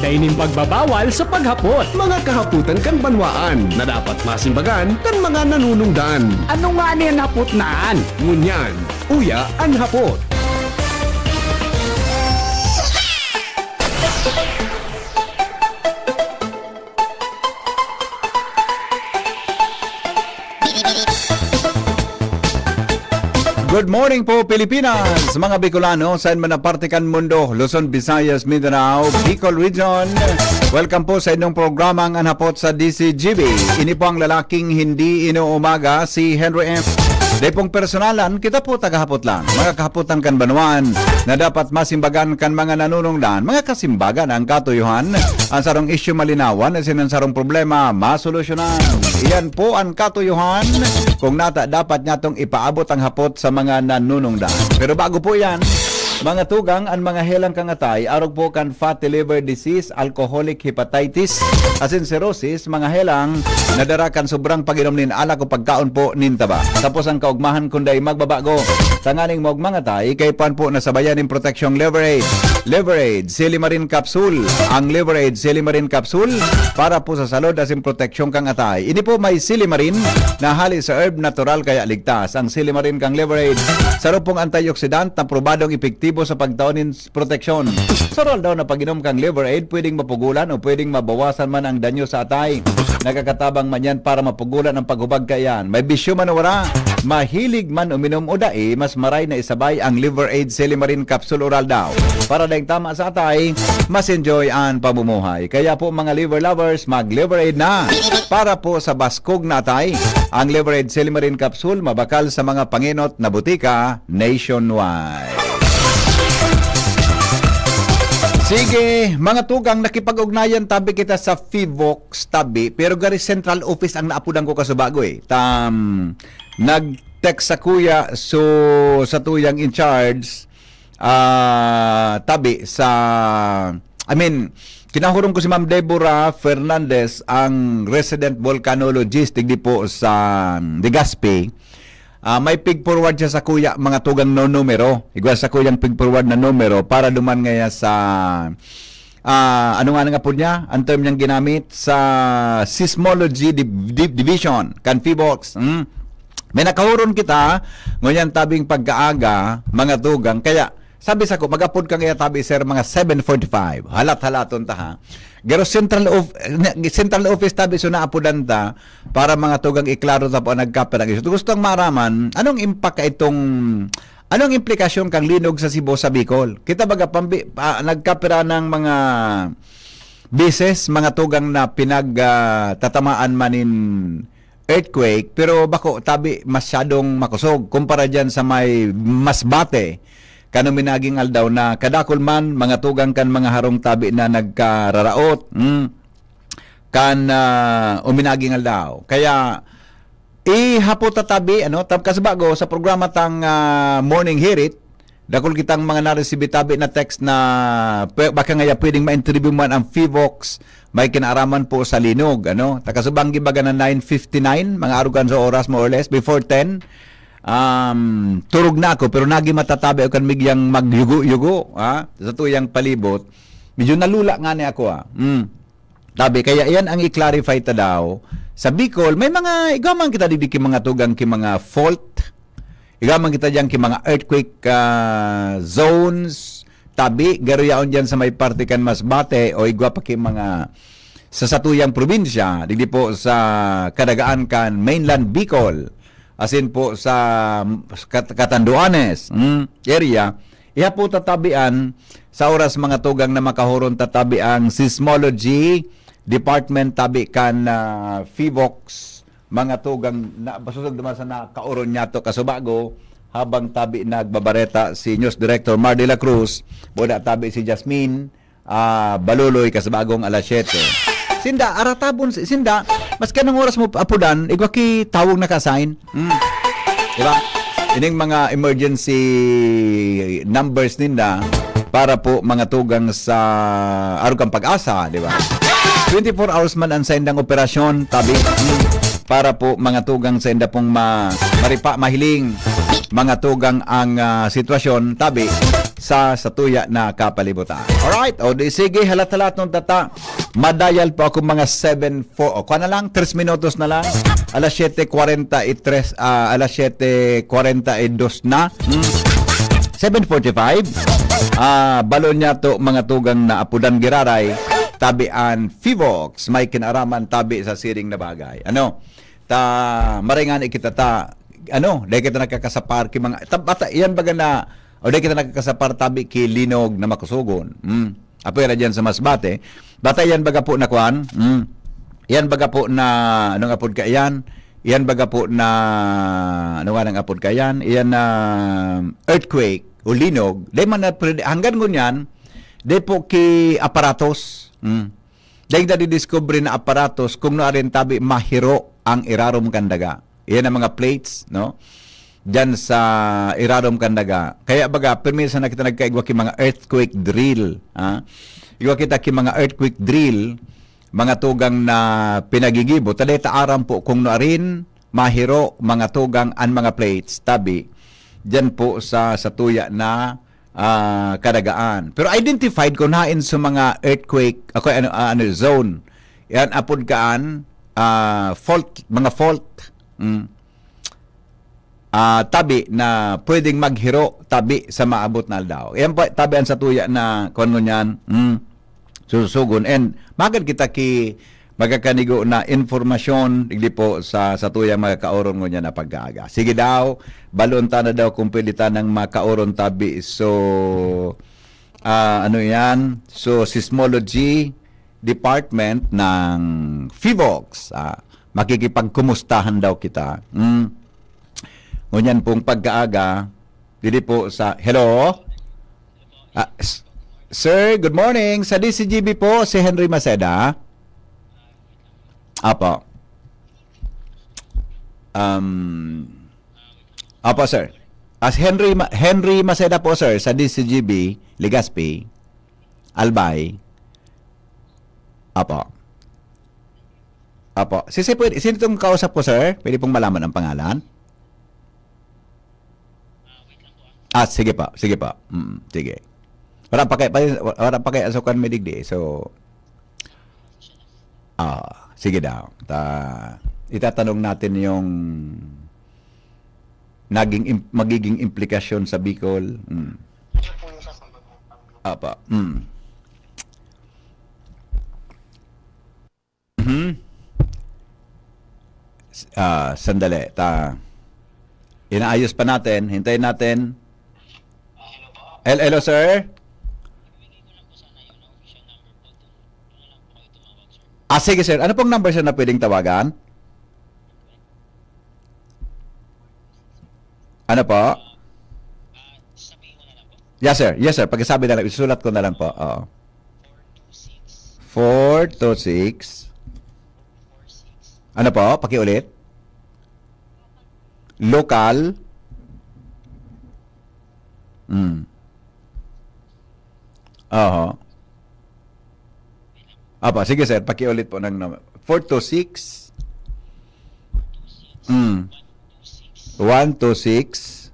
Siya ining pagbabawal sa paghapot. Mga kahaputan kan banwaan na dapat masimbagan kan mga nanunungdan. Ano nga niyan hapot naan? Ngunyan, uya ang hapot. Good morning po Pilipinas, mga Bicolano, saan man na parte kan mundo, Luzon, Visayas, Mindanao, Bicol Region. Welcome po sa inyong programang Anhapot sa DCGB. Ini po ang lalaking hindi inuumaga, si Henry F. Day pong personalan, kita po tagahapot lang. Mga kahapotan kan banuan na dapat masimbagan kan mga nanunungdan, mga kasimbagan ang katuyuhan, ang sarong issue malinawan, at ang sarong problema masolusyonan. Iyan po ang katuyuhan kung nata dapat nyatong ipaabot ang hapot sa mga nanunungdan. Pero bago po yan, mga tugang ang mga helang kangatay, arog po kan fatty liver disease, alcoholic hepatitis, asin cirrhosis, mga helang nadarakan sobrang pag-inom nin alak o pagkaon po nin taba. Tapos ang kaugmahan kunday magbabago. Tanganing mog mga tay, kay pan po nasabayan ng proteksyong Leverage. Leverage, Silimarin Capsule. Ang Leverage, Silimarin Capsule para po sa salud asin proteksyong kangatay. Ini po may Silimarin na hali sa herb natural kaya ligtas. Ang Silimarin kang Leverage, sarap pong antioxidant na probadong epektibo sa pagtaunin proteksyon. Sarol daw na pag-inom kang liver aid, pwedeng mapugulan o pwedeng mabawasan man ang danyo sa atay. Nagkakatabang man yan para mapugulan ang paghubag kayan. May bisyo man o wala, mahilig man uminom o dae, mas maray na isabay ang liver aid Silimarin Capsule Oral daw. Para dahil tama sa atay, mas enjoy ang pamumuhay. Kaya po mga liver lovers, mag-liver aid na. Para po sa baskog na atay, ang liver aid Silimarin Capsule mabakal sa mga panginot na butika nationwide. Sige, mga tugang, nakipag-ugnayan tabi kita sa FIVOX tabi, pero gari central office ang naapudan ko kasubago eh. Nag-text sa kuya sa tuyang in charge tabi sa, kinahurong ko si Ma'am Deborah Fernandez, ang resident volcanologist digdi po sa Legazpi. May pig forward siya sa kuya, mga tugang no numero. Igwa sa kuyang pig forward na numero para duman ngaya sa ano nga po niya, ang term niyang ginamit sa Seismology Division, kan FIVOX. May nakahuron kita, ngunyan tabing pagkaaga, mga tugang, kaya sabi sa ko, mag-upload ka ngaya tabi sir mga 7:45. Halat-halaton ta ha. Pero central office tabi so naapudan ta para mga tugang iklaro ta po ang nagkapera ng iso. Gustong maraman, anong impact anong implikasyon kang linog sa Cebu sa Bicol? Kita baga nagkapera ng mga bises, mga tugang na pinagtatamaan manin earthquake, pero bako tabi masyadong makusog kumpara dyan sa may Masbate. Kano minaging aldaw na kadakol man mga tugang kan mga harong tabi na nagkararaot uminaging aldaw. Kaya ihapot tabi kasbago sa programa tang Morning Hirit, dakol kitang mga naresibi tabi na text na baka ngaya pwedeng ma-interview man ang FIVOX, may kinaaraman po sa linog takasubang gibaga na 9:59 mga arugan sa oras more or less before 10. Turog na ako pero nagi matatabi ako kan migyang magyugo-yugo sa tuyang palibot. Medyo nalula nga ni ako Tabi kaya iyan ang i-clarify ta daw sa Bicol. May mga igaman kita didik mga tugang ki mga fault. Igaman kita diyan ki mga earthquake zones. Tabi garuyaon diyan sa may parte kan Masbate o igwa pa ki mga sa satuyang probinsya digdi po sa kadagaan kan mainland Bicol. Asin po sa Catanduanes area, iha po tatabian sa oras mga tugang na makahuron tatabi ang Seismology Department tabi kan FIVOX, mga tugang na basusog naman sa nakauron niya to kasubago habang tabi nagbabareta si News Director Mar de la Cruz, boda tabi si Jasmine Baluloy kasabagong alas 7. Sinda, aratabon, sinda, mas kanang oras mo apudan, igwa ki tawag na ka-assign. Diba? Ining mga emergency numbers ninda para po mga tugang sa Arugang Pag-asa, di ba? 24 hours man ang sendang operasyon, tabi, para po mga tugang sa inda pong maripa, mahiling, mga tugang ang sitwasyon, tabi, sa tuya na kapalibutan. Alright, o di sige, halat-halat nung tata. Madayal po ako mga 7:04. O, kuha na lang, 3 minutos na lang. Alas 7:43, alas 7:42 na. 7:45. Balon niya to mga tugang na apudan giraray. Tabian Fivox. May kinaraman tabi sa siring na bagay. Ano? Maringan ikita dahil kita nakakasapar ki mga bata yan baga na o dahil kita nakakasapar tabi ki linog na makusugon. Apo yan dyan sa Masbate. Bata yan baga po na kuan. Yan baga po na anong apod ka yan? Yan baga po na ano nga ng apod ka yan? Yan na earthquake o linog. Dahil man na hanggang ngunyan dahil po ki aparatos. Dahil na didiscover na aparatos kung naarin tabi mahiro ang irarom kandaga. Yan ang mga plates, no? Diyan sa irarom kandaga. Kaya baga, permisa na kita nagkaigwa ki mga earthquake drill. Igwa kita ki mga earthquake drill, mga tugang na pinagigibo. Taday taaram po kung naarin mahiro mga tugang an mga plates tabi. Diyan po sa tuya na kadagaan. Pero identified ko nain sa mga earthquake, zone. Yan apod kaan, fault, mga fault. Tabi na pwedeng maghiro tabi sa maabot na aldaw. Yan po, tabi ang sa tuya na kung yan, susugon. And magad kita ki magkakanigo na informasyon hindi po sa tuyang magkakaoron mo niya na pag-aaga. Sige daw, balonta na daw kung pwede tanang makaoron tabi. So, ano yan? So, Seismology Department ng Fivox. Makikipagkumustahan daw kita. Ngunyan pong pag-aaga, hindi po sa... Hello? Sir, good morning. Sa DCGB po, si Henry Maceda. Apo. Apo, sir. As Henry Maceda po, sir, sa DCGB, Legazpi, Albay. Apo. Apo. Sino itong kausap ko, sir? Pwede pong malaman ang pangalan? Sige pa. Sige pa. Sige. Wala pa kay asukan medigdi. So, sige daw. Itatanong natin yung magiging implikasyon sa Bicol. Apa. Sandali. Inaayos pa natin. Hintayin natin. Hello, sir. Sige, sir. Ano pong number, sir, na pwedeng tawagan? Ano po? Yes, sir. Yes, sir. Pagkasabi na lang, isusulat ko na lang po. Oo. 426. Ano po? Pakiulit. Local. Apa, sige sir, pakiulit po ng number. 426 126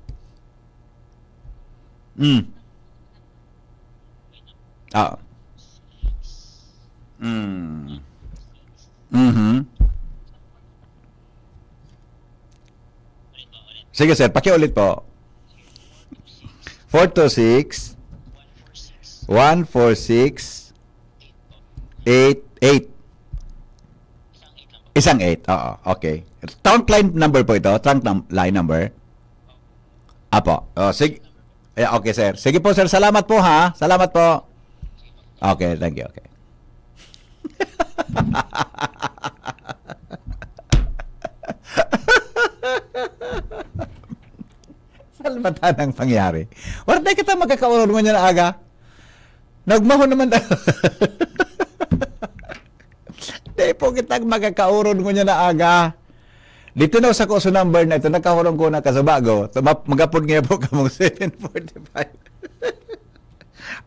Sige sir, pakiulit po. 426 146 88. Isang 8. Oo, okay. Trunk line number po ito. Trunk line number. Apo. Sige. Okay, sir. Sige po, sir. Salamat po, ha? Salamat po. Okay, thank you. Okay. Salmatan ang pangyari. Wala tayo kita magkakaulog mo niya na aga. Nagmaho naman tayo. Di po kitang magkakauron ko niya na aga. Dito na sa kuso number na ito, nakahurong ko na kasabago. Magapod ngayon po kamong 745.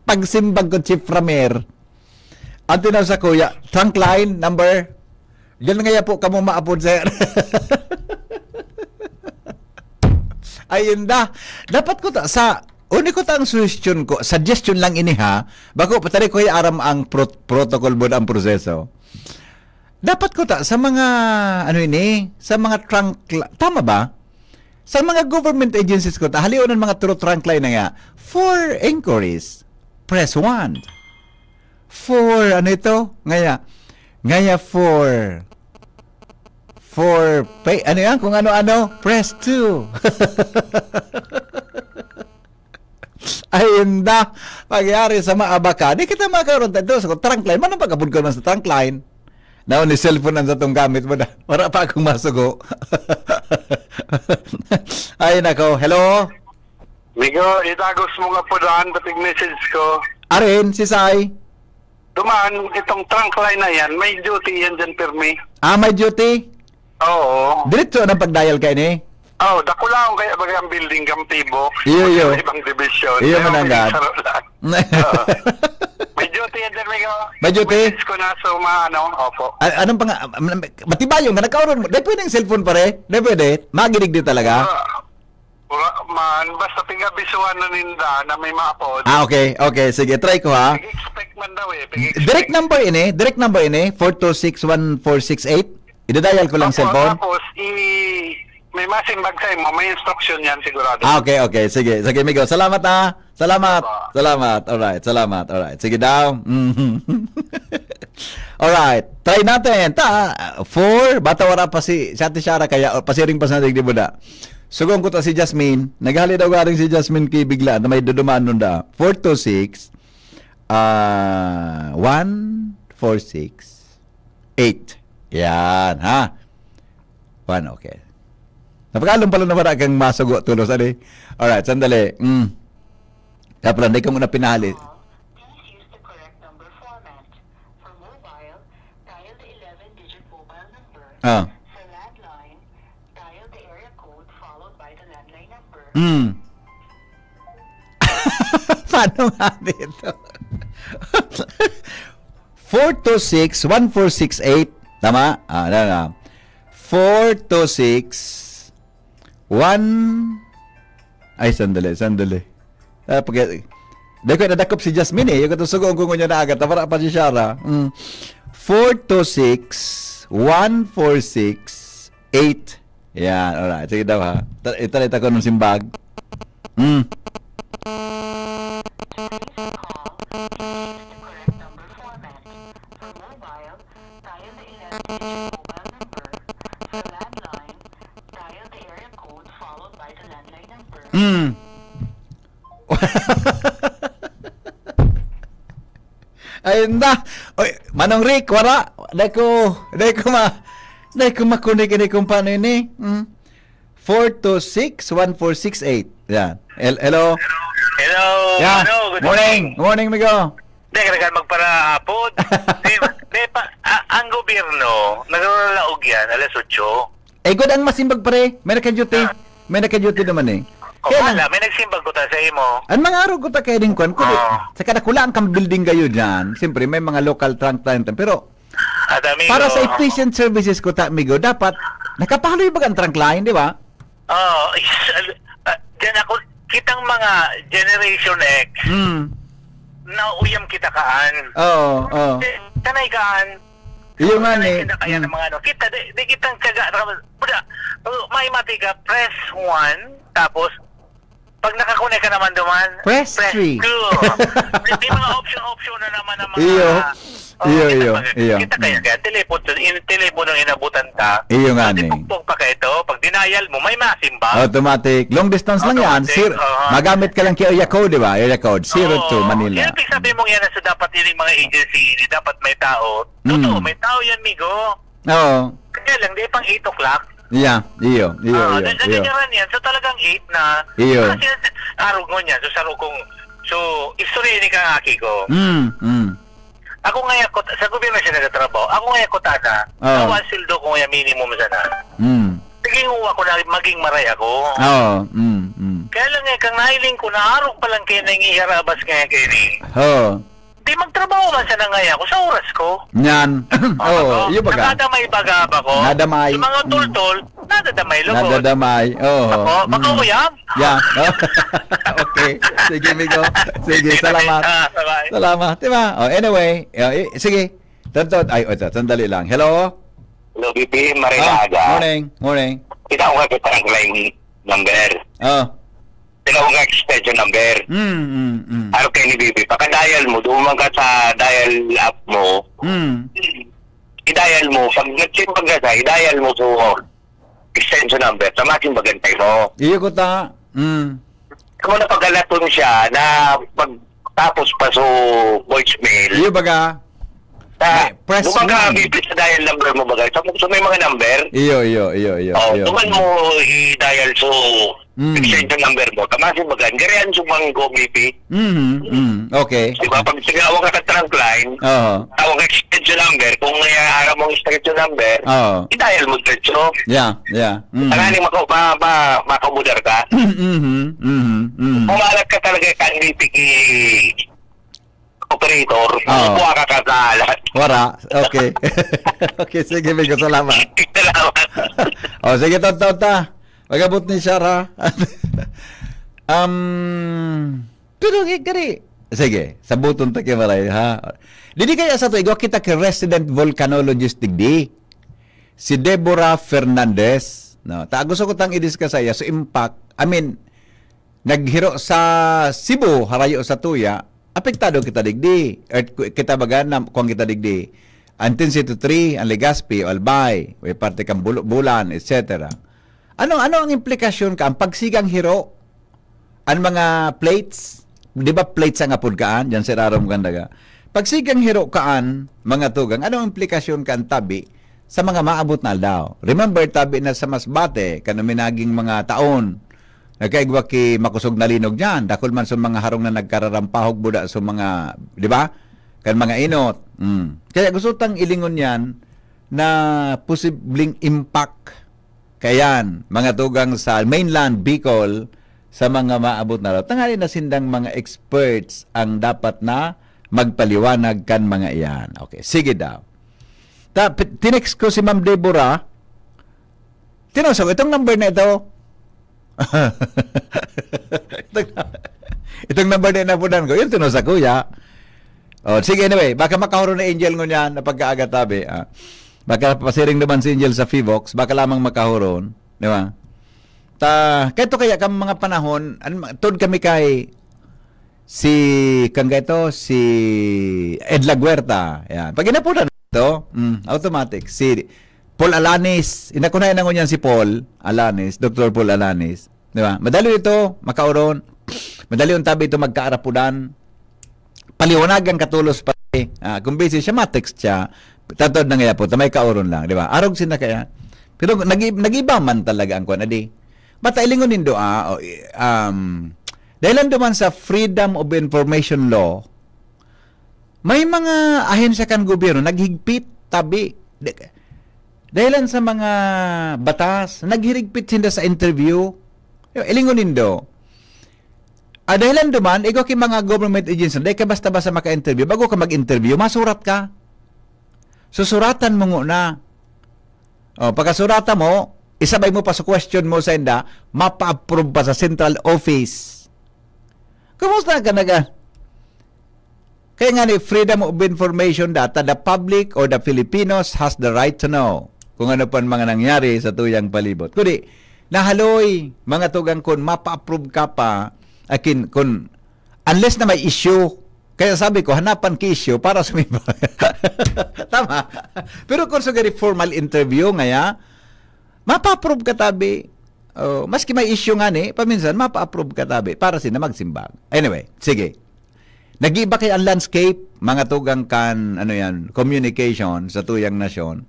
Pagsimbag ko Chief Ramer. Ang tinaw sa kuya, trunk line number. Diyan nga po kamong maapod, sir. Ayun da. Dapat ko sa uni ko tang suggestion lang ini ha, bako patari ko aram ang protocol mo ang proseso. Dapat ko ta sa mga sa mga tama ba? Sa mga government agencies ko ta halionan mga trunk line na nga for inquiries press 1. For for pay kung ano press 2. Ay, hindi. Pagyari sa maabaka, di kita makaroon tayo sa trunk line. Manong pagkabun ko naman sa trunk line? Naon ni cellphone ang satong gamit mo na. Para pa akong masugo. Ay, nako. Hello? Migo, itagos mo nga po daan, bating message ko. Arin, si Sai. Dumaan, itong trunk line na yan, may duty yan dyan, Permi. May duty? Oo. Diretso na pagdial kayo ni? Oo, dakulaong kaya bagay ang building Gamtibo. Iyo. Ibang division. Iyo Ayaw, mananggad. may saro lang. Oo. May duty yan dyan, Migo. May duty? Message ko na, so opo. Anong matibayo nga nagkaroon mo? Dahil pwede yung cellphone pare? Dahil pwede? Maginig din talaga? Man, basta pinabisuan na ninda na may maapod. Okay. Sige, try ko ha. Pag-expect man daw eh. Direct number ini 4261468. Idadial ko lang Opo, cellphone. Tapos, may masimbag sa mo, may instruction yan sigurado. Okay. Sige, Migo. Salamat ha. Salamat. Alright. Sige daw. Alright. Try natin. 4. Bata wala pa si Shara kaya pasiring pa sa natin di mo da. Sugong ko ta si Jasmine. Naghali daw garing si Jasmine kay bigla na may dudumaan nun da. 426 1468. Yan, ha? 1, okay. Napakalong pala na para kang masugo tulos, ali. Alright, sandali. Kaya pala, hindi ka muna pinahali. Please use the correct number format. For mobile, dial the 11-digit mobile number. For landline, dial the area code followed by the landline number. Paano nga dito? 426-1468. Tama? 426 Ay, sandali. Dahil ko nadakop si Jasmine eh. Yung katusugong ko niya na agad. Para pa si Shara. 426-1468. Yan. Alright. Sige daw ha. Italita ko ng simbag. To place a call, please use the correct number format. For mobile, dial the 11-digit mobile number. For landline, dial the area code followed by the landline number. Ayun na. Oy, Manong Rick, wala. Dahil ko makunik ini kung paano ini. 426-1468. Yan. Hello? Hello, Yeah. good Morning, Migo. Hindi, kailangan magparaapod. Ang gobyerno, naglalalaog yan, alas 8. Good ang masimbag pare. May naka-duty. May naka-duty naman eh. O Kaya wala, lang, may nagsimbag ko ta sa imo. ang mga araw ko ta kaya din kwan. Sa kadakulaan kang building kayo dyan. Siyempre, may mga local trunk time. Pero, At amigo, para sa efficient services ko ta, Migo, dapat, nakapahaloy ba ang trunk line, di ba? dyan ako, kitang mga Generation X, nauyam kita kaan. Oo. Kanay kaan. Iyo nga Kanay ni. kita kaya ng mga ano. Kita, di kitang kaga. Buda, may matika, press 1, tapos, pag nakakunay ka naman duman, Press 3. 2. May mga option na naman ng mga... Iyo. Kita kaya telepono ng inabutan ta. Iyo nga ni. Pagpugpog pa ka ito, pag denial mo, may masimba. Automatic. Long distance lang yan. Automatic, Magamit ka lang kay area code, di ba? Area code 02 Manila. Yan, sabi mong yan na sa dapat yun yung mga agency, dapat may tao. Totoo, may tao yan, migo. Oo. Kaya lang, di pang 8 o'clock. Yeah, iyo. Nandiyan yan. So talagang 8 na. Iyo. Kasi arog mo niyan. So saro kong... So, istorya ni ka aki ko. Ako ngayon ko, sa gobyerno siya nagtatrabaho, ako ngayon ko tada, nawan sildo ko ngayon minimum sana. Tiging uwa ko na maging maray ako. Kaya lang ngayon, kang nahiling ko, naarog pa lang kayo nang iharabas ngayon kayo ni. di magtrabaho man siya na ngayon ako sa oras ko. Yan. Oh, iyo baga. Nakadamay baga ba ko? Nadamay. Sa mga tultol, nadadamay lugod. Nadadamay. Oh. Ako, makauyam. Yeah. Okay. Sige, Migo. Sige, salamat. Bye-bye. Salamat. Diba? Oh, anyway, sige. Tantod. Ay, ito, sandali lang. Hello? Hello, BP. Marinaga. Morning. Kita ko nga kita ang line number. Oh. Kita ko nga extension number. Araw kayo ni BP. Pagka-dial mo, dumang ka sa dial app mo. I-dial mo. Pag nag-simpag ka sa, i-dial mo sa extension number. Tamasin bagantay mo. Iyo ko ta. Kung napagalaton siya na pagtapos pa sa voicemail. Iyo baga. Press Dumang ka, one. BP, sa dial number mo bagay. So may mga number. Iyo. Tuman mo i-dial so extension number mo. Tamasin bagan. Garihan sumang go, BP. Okay. Diba? Pag sinawa ka sa trunk line, Oo. tawag extension number, kung may araw mong extension number, Oo. i-dial mo diretso. Yeah. Tanganing makamudar ka. Pumalat ka talaga kang BP operator, buwa ka sa lahat. Wara. Okay. Okay, sige, Migo. Salamat. Salamat. Oh, sige, ta. Magabot ni Shara. Pero gari. Sige, sabuton ta kay maray ha. Dili kaya sa to igwa kita kay resident volcanologist digdi. Si Deborah Fernandez. No, ta gusto ko tang i-discuss saya so impact. I mean, naghiro sa Cebu harayo sa tuya. Apektado kita digdi. Kita bagan kung kita digdi. Intensity 3, ang Legazpi, Albay, may parte kang bulan, etc. Ano ang implikasyon ka? Ang pagsigang hiro, ang mga plates, di ba plates ang apod kaan? Diyan si Raro maganda ka. Pagsigang hiro kaan, mga tugang, ano ang implikasyon ka ang tabi sa mga maabot na daw? Remember, tabi na sa Masbate, kanuminaging mga taon, nagkaigwa ki makusog na linog dyan, dakol man sa mga harong na nagkararampahog buda sa mga, di ba? Kan mga inot. Kaya gusto tang ilingon yan na posibleng impact kayan, mga tugang sa mainland Bicol sa mga maabot na raw. Tangali na sindang mga experts ang dapat na magpaliwanag kan mga iyan. Okay, sige daw. Tinext ko si Ma'am Deborah. Tinusok, itong number na ito. itong number na inapunan ko. Yung tinusok ko, ya. Oh, sige, anyway, baka makahuro na Angel ngo niyan na pagkaagatabi. Baka pasiring naman si Angel sa Fivox, baka lamang makahuron, di ba? Kaya kaya kang mga panahon, tod kami kay si Edla Guerta. Yan. Pag inapunan ito, automatic. Si Paul Alanis, inakunayan na niyan si Paul Alanis, Dr. Paul Alanis. Di ba? Madali ito, makauron. Madali yung tabi ito magkaarapudan. Paliwanagan katulos pa. Kung busy siya, matext siya. Tatod na nga po, may kauron lang, di ba? Arog sina kaya. Pero nagiba man talaga ang kuan adi. Matailingon nindo dahilan duman sa Freedom of Information Law, may mga ahensya kan gobyerno naghigpit tabi. Dahilan sa mga batas, naghirigpit sila sa interview. Ilingon nindo. Dahilan duman, ikaw ki mga government agency, dahil ka basta-basta maka-interview, bago ka mag-interview, masurat ka. Susuratan mo na. Pagkasuratan mo, isabay mo pa sa question mo sa inda, mapa-approve pa sa central office. Kumusta ka naga? Kaya nga ni Freedom of Information Data, the public or the Filipinos has the right to know kung ano pa mga nangyari sa tuyang palibot. Kundi, nahaloy, mga tugang kun, mapa-approve ka pa, akin, kun, unless na may issue. Kaya sabi ko, hanapan ki issue para sumiba. Tama. Pero kung sa formal interview ngaya, mapa-approve ka tabi. Maski may issue nga ni, paminsan, mapa-approve ka tabi para sila magsimbang. Anyway, sige. Nag-iba kay ang landscape, mga tugang kan, communication sa tuyang nasyon,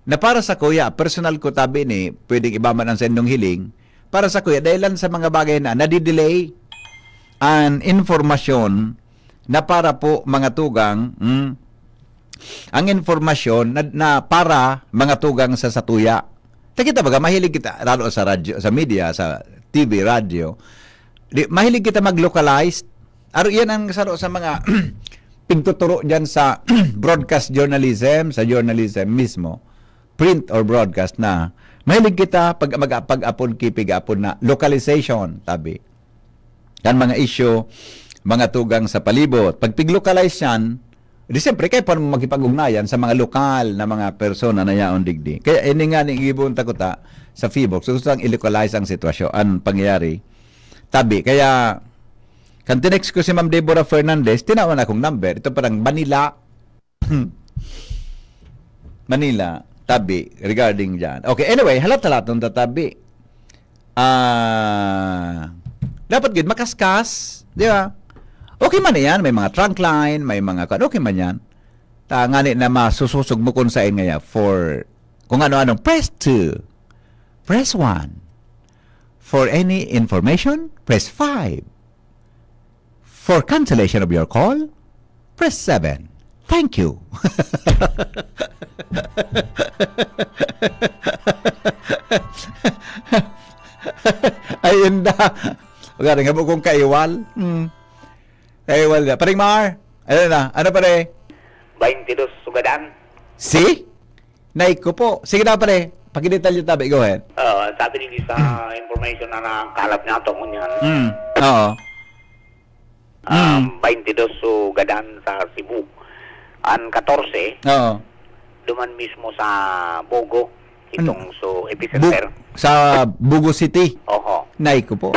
na para sa kuya, personal ko tabi ni, pwedeng iba man ang sendong hiling, para sa kuya, dahil sa mga bagay na nadidelay ang informasyon na para po mga tugang ang informasyon na para mga tugang sa satuya. Kita baga, mahilig kita, lalo sa radyo, sa media, sa TV, radyo, mahilig kita mag-localized. Aro yan ang saro sa mga pigtuturo dyan sa broadcast journalism, sa journalism mismo, print or broadcast na mahilig kita pag-apon kipig-apon na localization, tabi. Yan mga issue, mga tugang sa palibot. Pag pig-localize yan, di siyempre kayo pa magkipag-ugnayan sa mga lokal na mga persona na yaon digdi. Kaya ini nga ni ibon takuta sa Feebox, gusto lang i-localize ang sitwasyon, ang pangyayari. Tabi, kaya kan tinext ko si Ma'am Deborah Fernandez, tinawan akong number. Ito parang Manila. Manila, tabi, regarding dyan. Okay, anyway, halat-halat ng tatabi. Dapat gid makaskas, di ba? Okay man yan, may mga trunk line, may mga, okay man yan. Ngani na masususog mo kung saan nga for, kung ano-anong, press 2, press 1. For any information, press 5. For cancellation of your call, press 7. Thank you. Ayun na. Huwag nga mo kung kaiwal. Kaiwal na. Paring Mar, ano na? Ano pare? 22 sugadan. Si? Naik ko po. Sige na pare. Pag-detalye tabi. Go ahead. Sabi nila sa information na nakakalap niya ito ngunyan. Oo. 22 sugadan sa Cebu. Ang 14, Oo. duman mismo sa Bogo. Itong so epicenter. Sa Bugo City. Oho. Naik ko po.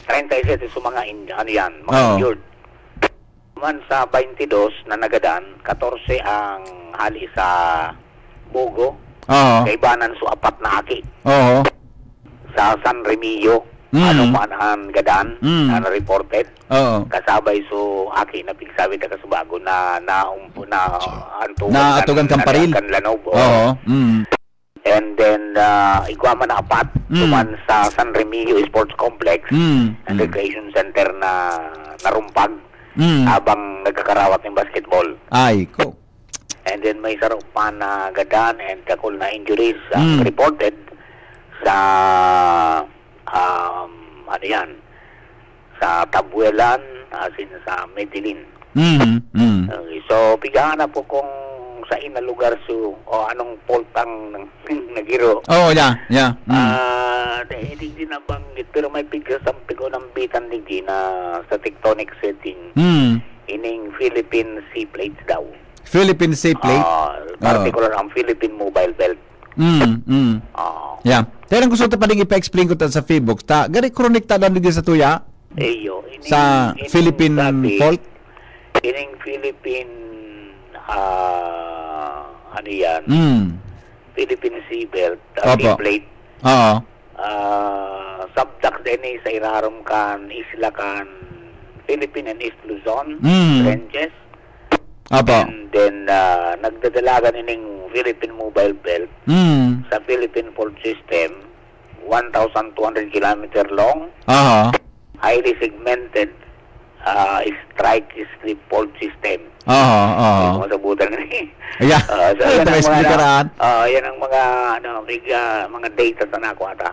37 sa mga ano yan, mga Oo. injured. Man sa 22 na nagadan, 14 ang hali sa Bogo. Oo. Kaibanan so 4 na aki. Oo. Sa San Remillo, ano man ang gadan na reported. Oo. Kasabay so aki na pigsabi ta kasubago na Naatugan kang paril. Kan Lanob. Oo. And then igwaman na 4 tuman sa San Remilio Sports Complex, ang recreation center na narumpag habang nagkakarawat ng basketball. Ay ko. And then may sarap pa na gadan and kakul na injuries reported sa ano yan, sa Tabuelan, asin sa Medellin. Okay, so pigaan na po kung sa ina lugar so o anong fault ang nagiro. Oh, yeah. Hindi din nabanggit pero may pigsasampi ko ng bitan digdi na sa tectonic setting. Ining Philippine Sea Plates daw. Philippine Sea Plate. Particular ang Philippine Mobile Belt. Yeah. Pero gusto ta pa rin ipa-explain ko ta sa Facebook. Gari connecta lang din sa tuya Eyo, sa Philippine fault. Ining Philippine ano yan? Philippine Sea Belt, Sea Plate. Oo. Subduct din sa irarom kan isla kan Philippine and East Luzon trenches. Apo. And then nagdadalagan ining Philippine Mobile Belt sa Philippine Fault System, 1,200 kilometer long, highly segmented strike slip fault system. Yung masabutan na Yeah. yan ang Explicaran. yan ang mga mga data sa nako ata.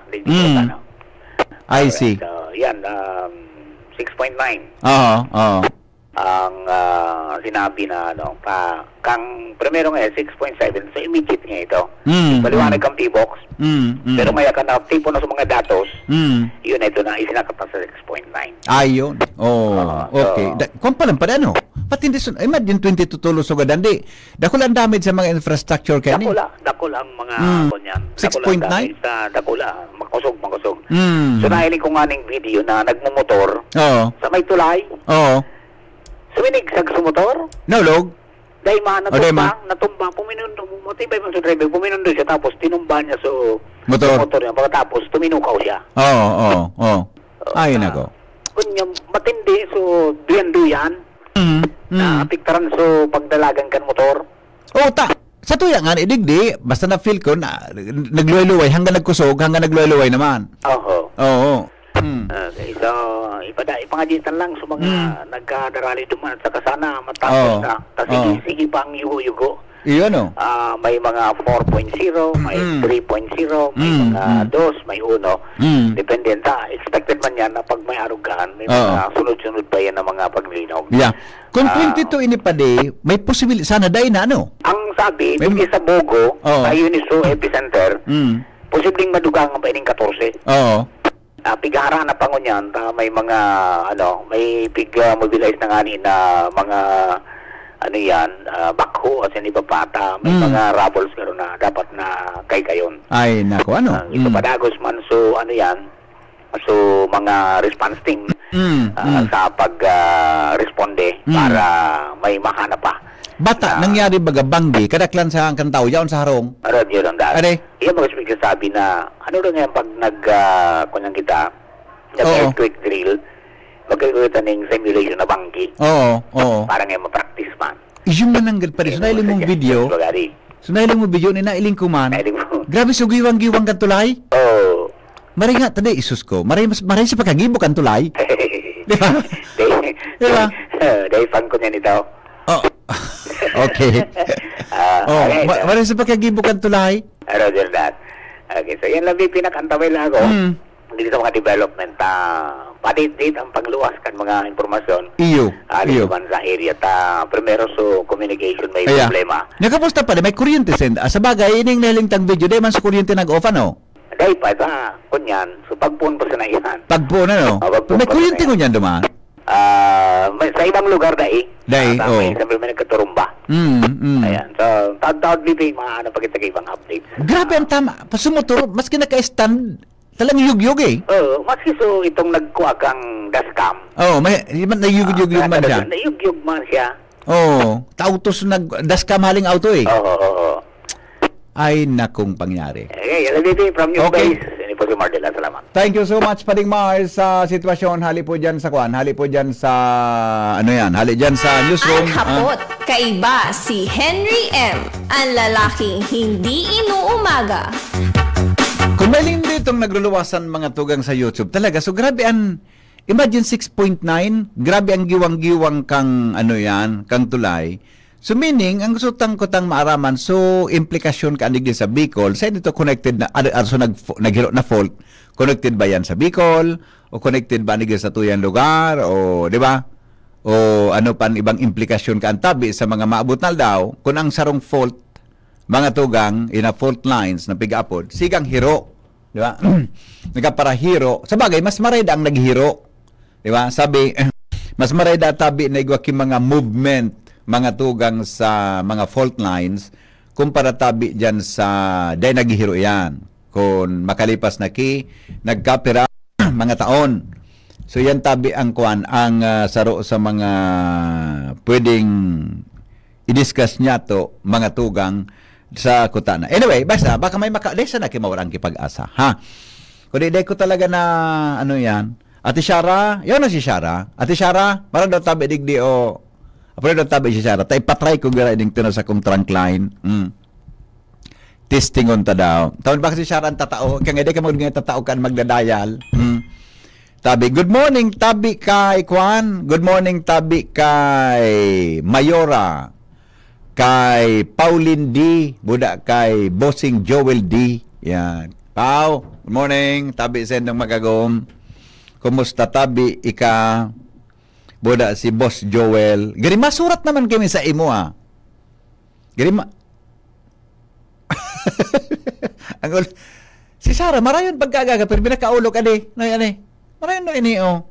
I see. So, yan 6.9 ang sinabi na kang primero nga 6.7 so immediate nga ito. Paliwanag kang P-box. Pero ngayon ka na tipo na sa mga datos. Yun ito na isinakata sa 6.9. Ayun. Okay. Kung pa lang pa ano? Pati hindi imagine 22 tulos so gadan di. Dakol ang damage sa mga infrastructure kani. Dakol ang mga kunyan. 6.9 sa dakula, makusog. So nahiling ko nga ning video na nagmumotor sa may tulay. Suminig sa motor. Nalog. Dahil natumba, puminundo, matibay man sa driver, puminundo siya, tapos tinumba niya sa motor niya, pagkatapos tuminukaw siya. Ayun ako. Kunya, matindi, so duyan-duyan, na apiktaran so pagdalagan kan motor. Sa tuya nga, idigdi, basta na-feel ko na nagluway-luway, hanggang nagkusog, hanggang nagluway-luway naman. Oo. Okay, so ipangajitan lang sa mga nagkadarali duman at saka sana matapos na kasi sige pa ang yugo-yugo Iyon, no? May mga 4.0, may 3.0, may mga 2, may 1. Depende. Expected man yan na pag may arugahan, may mga sunod-sunod pa yan ng mga paglinaw. Yeah. Kung 22 ini pa di, may posibilidad sana dahil na ano? Ang sabi, hindi sa Bogo, sa Uniso Epicenter, posibleng madugang ang paining 14. Oo. Pigahara na pangon yan, may mga, may pig-mobilize na nga na mga, bakho at iba pata, may mga rabbles karon na dapat na kayon. Ay, nako, ano? Ito padagos man, so so mga response team sa pag-responde para may mahanap pa. Bata, nangyari baga banggi, kadaklan sa kantaw, yaon sa harong. Arad yun ang dahil. Are? Iyan mga speaker sabi na, ano rin ngayon pag kunyang kita, nag-earthquake drill, magkakita ng simulation na banggi. Oo. Para ngayon ma-practice man. Yung mananggad pa rin. Sunailing mong video. Sunailing mong video ni nailing ko man. Grabe, sugiwang-giwang kan tulay. Oo. Maray nga, taday, isus ko. Maray sa pagkagibo kan tulay. Di ba? Di ba? Dahil fan ko niyan ito. Oh. Okay. Okay, so, Maray sa pagkagibo kan tulay. Roger that. Okay, so yan lang yung pinakantaway lang ako. Hindi sa mga development, padit-dit ang pagluwas kan mga informasyon. Iyo. Aliman sa area. Primero, so communication may problema. Nakaposta pa, may kuryente send. Sa bagay, ining nalingtang video, di man sa kuryente nag-off, ano? Dahil pa, kunyan, so pagpun po sa naihan. Pagpo na, no? May kuryente ko niyan, dumaan. Sa ibang lugar dahil. May sabi may nagkaturumba. Ayan. So, tawag dito yung mga pagkita ibang updates. Grabe ang tama. Pasumuturo, maski naka-stand, talang yugyug eh. Oo, maski so itong nagkuha kang dashcam. May nayugyug man siya. Nayugyug man siya. Tautos dashcam haling auto eh. Oo. Ay, nakong pangyari. Okay, yan dito from your base. Ini po si Mardela, salamat. Thank you so much, Pading Mars, sa sitwasyon. Hali po dyan sa kwan. Hali po dyan sa, hali dyan sa newsroom. Ang hapot, kaiba si Henry M. Ang lalaking hindi inuumaga. Kung may link ditong nagluluwasan mga tugang sa YouTube, talaga, so grabe imagine 6.9, grabe ang giwang-giwang kang, kang tulay. So meaning, ang gustang ko tang maaraman, so implikasyon ka anigdi sa Bicol, sa dito connected na, so naghiro na fault, connected ba yan sa Bicol, o connected ba anigdi sa tuyang lugar, o di ba? O ano pan ibang implikasyon ka antabi sa mga maabot na daw, kung ang sarong fault, mga tugang, ina fault lines na pig-apod, sigang hiro, di ba? Nagkaparahiro, sa bagay, mas marayda ang naghiro, di ba? Sabi, mas marayda tabi na igwaki mga movement, mga tugang sa mga fault lines kumpara tabi dyan sa day naghihiro yan kung makalipas na nagkapira mga taon. So yan tabi ang kuan ang saro sa mga pwedeng i-discuss niya to mga tugang sa kutana. Anyway, basta baka may makalesa na kimawarang kipag-asa ha. Kundi day ko talaga na yan. Ate Shara, yun na si Shara. Ate Shara, para daw tabi digdi o pero daw tabi si Shara, tayo patry ko gara ining tuno sa kong trunk line. Testingon ta daw. Tawon ba kasi Shara ang tatao? Kaya nga di ka tatao kan magdadayal. Tabi, good morning tabi kay Kwan. Good morning tabi kay Mayora. Kay Pauline D. Buda kay Bossing Joel D. Yan. Pau, good morning. Tabi sendong magagom. Kumusta tabi ika? Buda si Boss Joel. Gari masurat naman kami sa imo ha. Gari si Sarah, marayon pagkagaga, pero binakaulok adi. Marayon no ini o.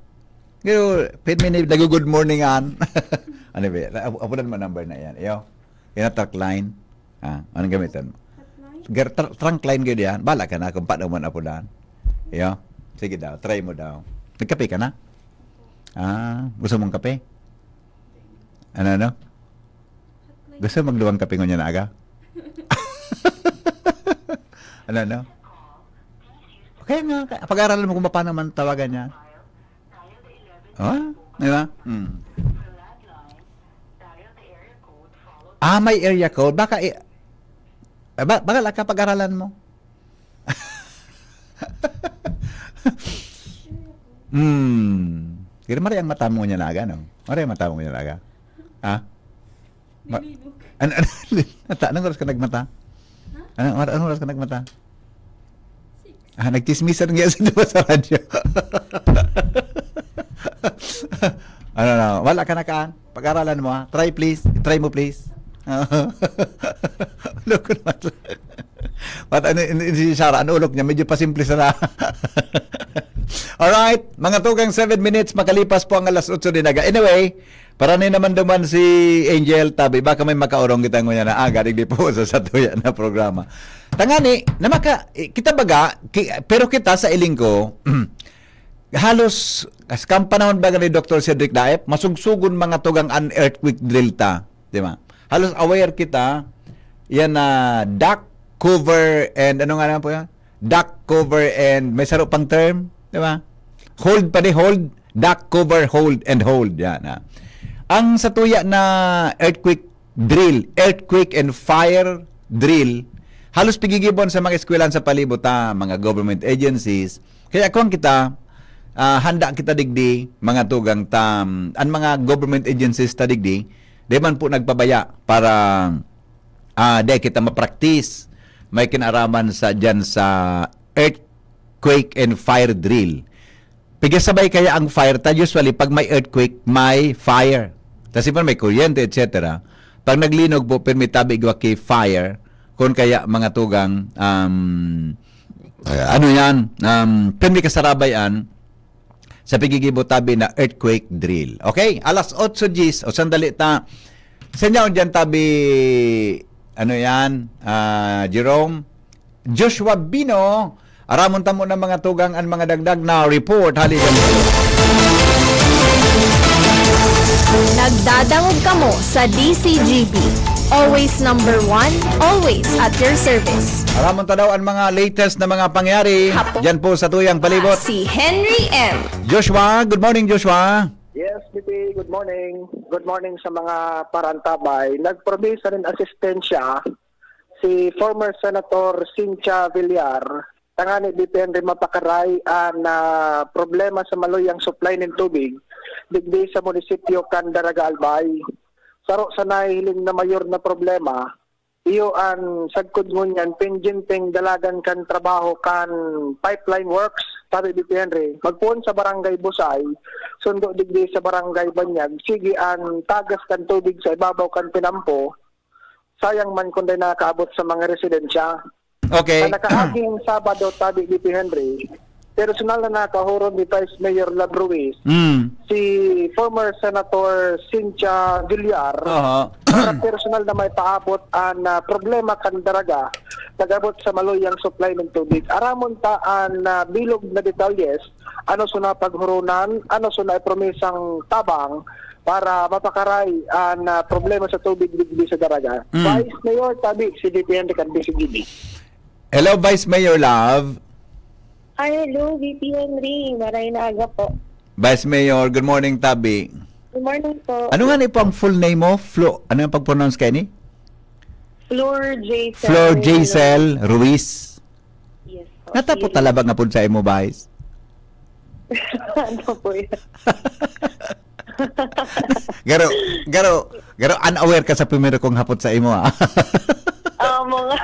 Gari, pit minute, nag-good morning an. Ano ba? Apunan mo number na yan. Iyo. Yan truck line. Anong gamitan mo? Trunk line gano'n yan. Bala ka na kung paano man apunan. Iyo. Sige daw, try mo daw. Nagkape ka na? Gusto mong kape? Ano? Gusto magluwang kape ko niya na aga? Ano? Okay nga. Pag-aaralan mo kung paano man tawagan niya. Di ba? May area code. Baka lang ka pag-aralan mo. Kaya maray ang mata mo niya naga, no? Maray ang mata mo niya naga. Ha? Anong oras ka nagmata? Anong oras ka nagmata? Nagchismisan nga sa radyo. Wala ka na kaan. Pag-aralan mo, ha? Try please. Try mo please. Loko naman. Si Sarah, ulok niya, medyo pasimple sana. Alright, mga tugang 7 minutes, makalipas po ang alas 8 din aga. Anyway, para naman duman si Angel Tabi, baka may makaurong kita nguya na aga, di po sa satuya na programa. Tangani, kita baga, pero kita sa iling ko, halos, kam panahon baga ni Dr. Cedric Daep, masugsugon mga tugang earthquake drill ta. Di ba? Halos aware kita, yan na duck cover and, ano nga naman po yan? Duck cover and, may saro pang term, di ba? Hold pa di, hold, duck cover, hold, and hold. Yan ha. Ang satuya na earthquake drill, earthquake and fire drill, halos pigigibon sa mga eskwelahan sa palibot mga government agencies. Kaya kung kita, handa kita digdi, mga tugang ang mga government agencies ta digdi, di man po nagpabaya para di kita ma-practice may kinaraman sa dyan sa earthquake and fire drill. Pigasabay kaya ang fire ta, usually pag may earthquake, may fire. Kasi pa may kuryente, etc. Pag naglinog po, permitabi gawa kay fire, kung kaya mga tugang, permi kasarabayan, sa pigigibo-tabi na earthquake drill. Okay? Alas 8 Gs, o sandali ta, senyaw dyan tabi, Jerome, Joshua Bino, aramon tamo ng mga tugang ang mga dagdag na report. Halika mo. Nagdadangog kamo sa DCGB. Always number 1, always at your service. Aramon ta daw ang mga latest na mga pangyari dyan po sa tuyang palibot. Si Henry M. Joshua, good morning Joshua. Yes, BP, good morning. Good morning sa mga parantabay. Nagprovisa rin asistensya si former Senator Cynthia Villar. Tangani BP Henry mapakaray na problema sa maluyang supply ng tubig digdi sa munisipyo kan Daraga Albay. Saro sa nahihiling na mayor na problema, iyo ang sagkod ngunyan pinjinteng dalagan kan trabaho kan pipeline works. Sabi BP Henry, magpuon sa barangay Busay, sundo digdi sa barangay Banyag, sige ang tagas kan tubig sa ibabaw kan Pinampo, sayang man kundi nakaabot sa mga residensya. Okay. Nakaaging Sabado, tabi BP Henry, personal na nakahuron ni Vice Mayor Lab Ruiz, si former Senator Cynthia Villar, personal na may paabot ang problema kan Daraga, nagabot sa maluyang supply ng tubig. Aramon ta ang bilog na detalyes, ano suna paghurunan, ano suna promisang tabang, para mapakaray ang problema sa tubig digdi sa Daraga. Vice Mayor, tabi si DP Henry kan DCGB. Hello Vice Mayor Love. Hi, hello, VP Henry. Maray na aga po. Vice Mayor, good morning, Tabi. Good morning po. Ano nga ni po ang full name mo? Ano yung pag-pronounce kayo ni? Flor J. Flor J. Ruiz. Yes po. Natapo talaba nga po sa imo, Vice? Ano po yun? Garo, unaware ka sa primero kong hapot sa imo, ha? Mga...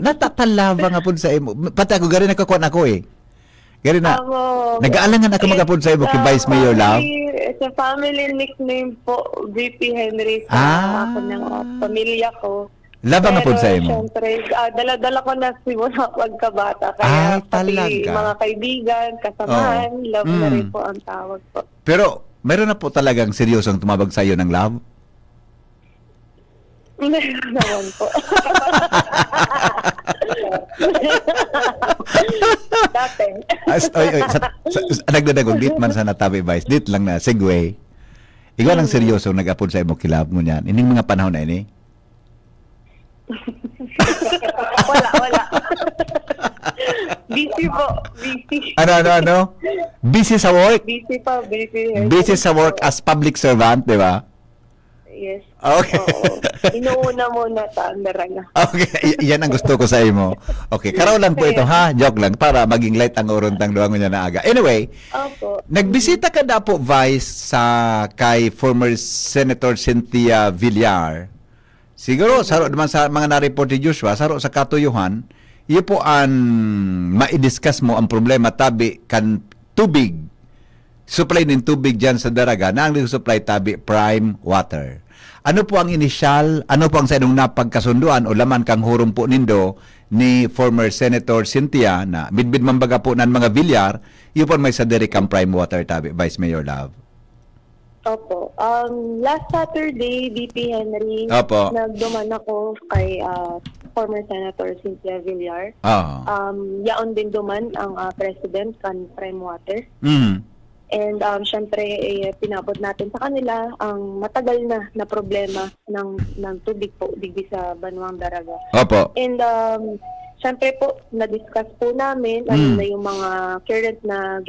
Natatalaba nga po sa imo. Pati ako, gari nakakuan ako eh. Gari na, nag-aalangan ako magapod sa imo kay Vice Mayor Love. Sa family nickname po, VP Henry, sa ako ng pamilya ko. Labang nga po sa imo. Siyempre, dala-dala ko na simula pagkabata. Kaya pati mga kaibigan, kasamahan, love na rin po ang tawag po. Pero, meron na po talagang seryosong tumabag sa iyo ng love? Meron naman po. Dati. Nagdadagog, dit man sa natabi, Vice. Dit lang na, segue. Ikaw lang seryosong nag-apod sa imo kilab mo niyan. Ining mga panahon na ini? Wala. Busy po. Busy. Ano? Busy sa work? Busy pa, busy. Busy sa work as public servant, di ba? yes. Okay. Oo. Inuuna muna ta ang daraga. Okay, yan ang gusto ko sa imo. Okay, karaw lang po ito ha, joke lang para maging light ang uruntang duwangon niya na aga. Anyway, Opo. nagbisita ka na po, Vice, sa kay former Senator Cynthia Villar. Siguro, saro naman sa mga na-report ni Joshua, saro sa katuyuhan, iyo po ang ma-discuss mo ang problema tabi kan tubig. Supply ng tubig dyan sa daraga na ang supply tabi prime water. Ano po ang initial, ano po ang sa inong napagkasunduan o laman kang hurom po nindo ni former Senator Cynthia na midbid mambaga po ng mga Villar, iyo po may sa diri kang prime water tabi, Vice Mayor Love. Opo. Last Saturday, BP Henry, Opo. nagduman ako kay former Senator Cynthia Villar. Ah. Yaon din duman ang President kan Prime Water. Mm. And syempre, pinabot natin sa kanila ang matagal na problema ng tubig po digdi sa Banwang Daraga. Opo. And syempre po, na-discuss po namin ano na yung mga current na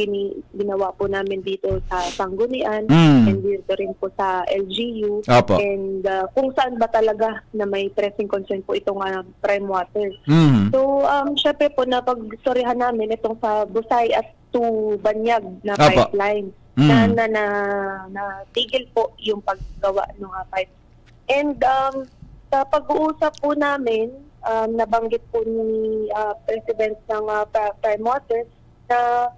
ginawa po namin dito sa Sanggunian and dito rin po sa LGU. Opo. And kung saan ba talaga na may pressing concern po itong prime water. Mm. So, syempre po, napag-storyahan namin itong sa Busay at to Banyag na Opo. pipeline na tigil po yung paggawa ng pipe. And sa pag-uusap po namin, nabanggit po ni President ng Prime Water na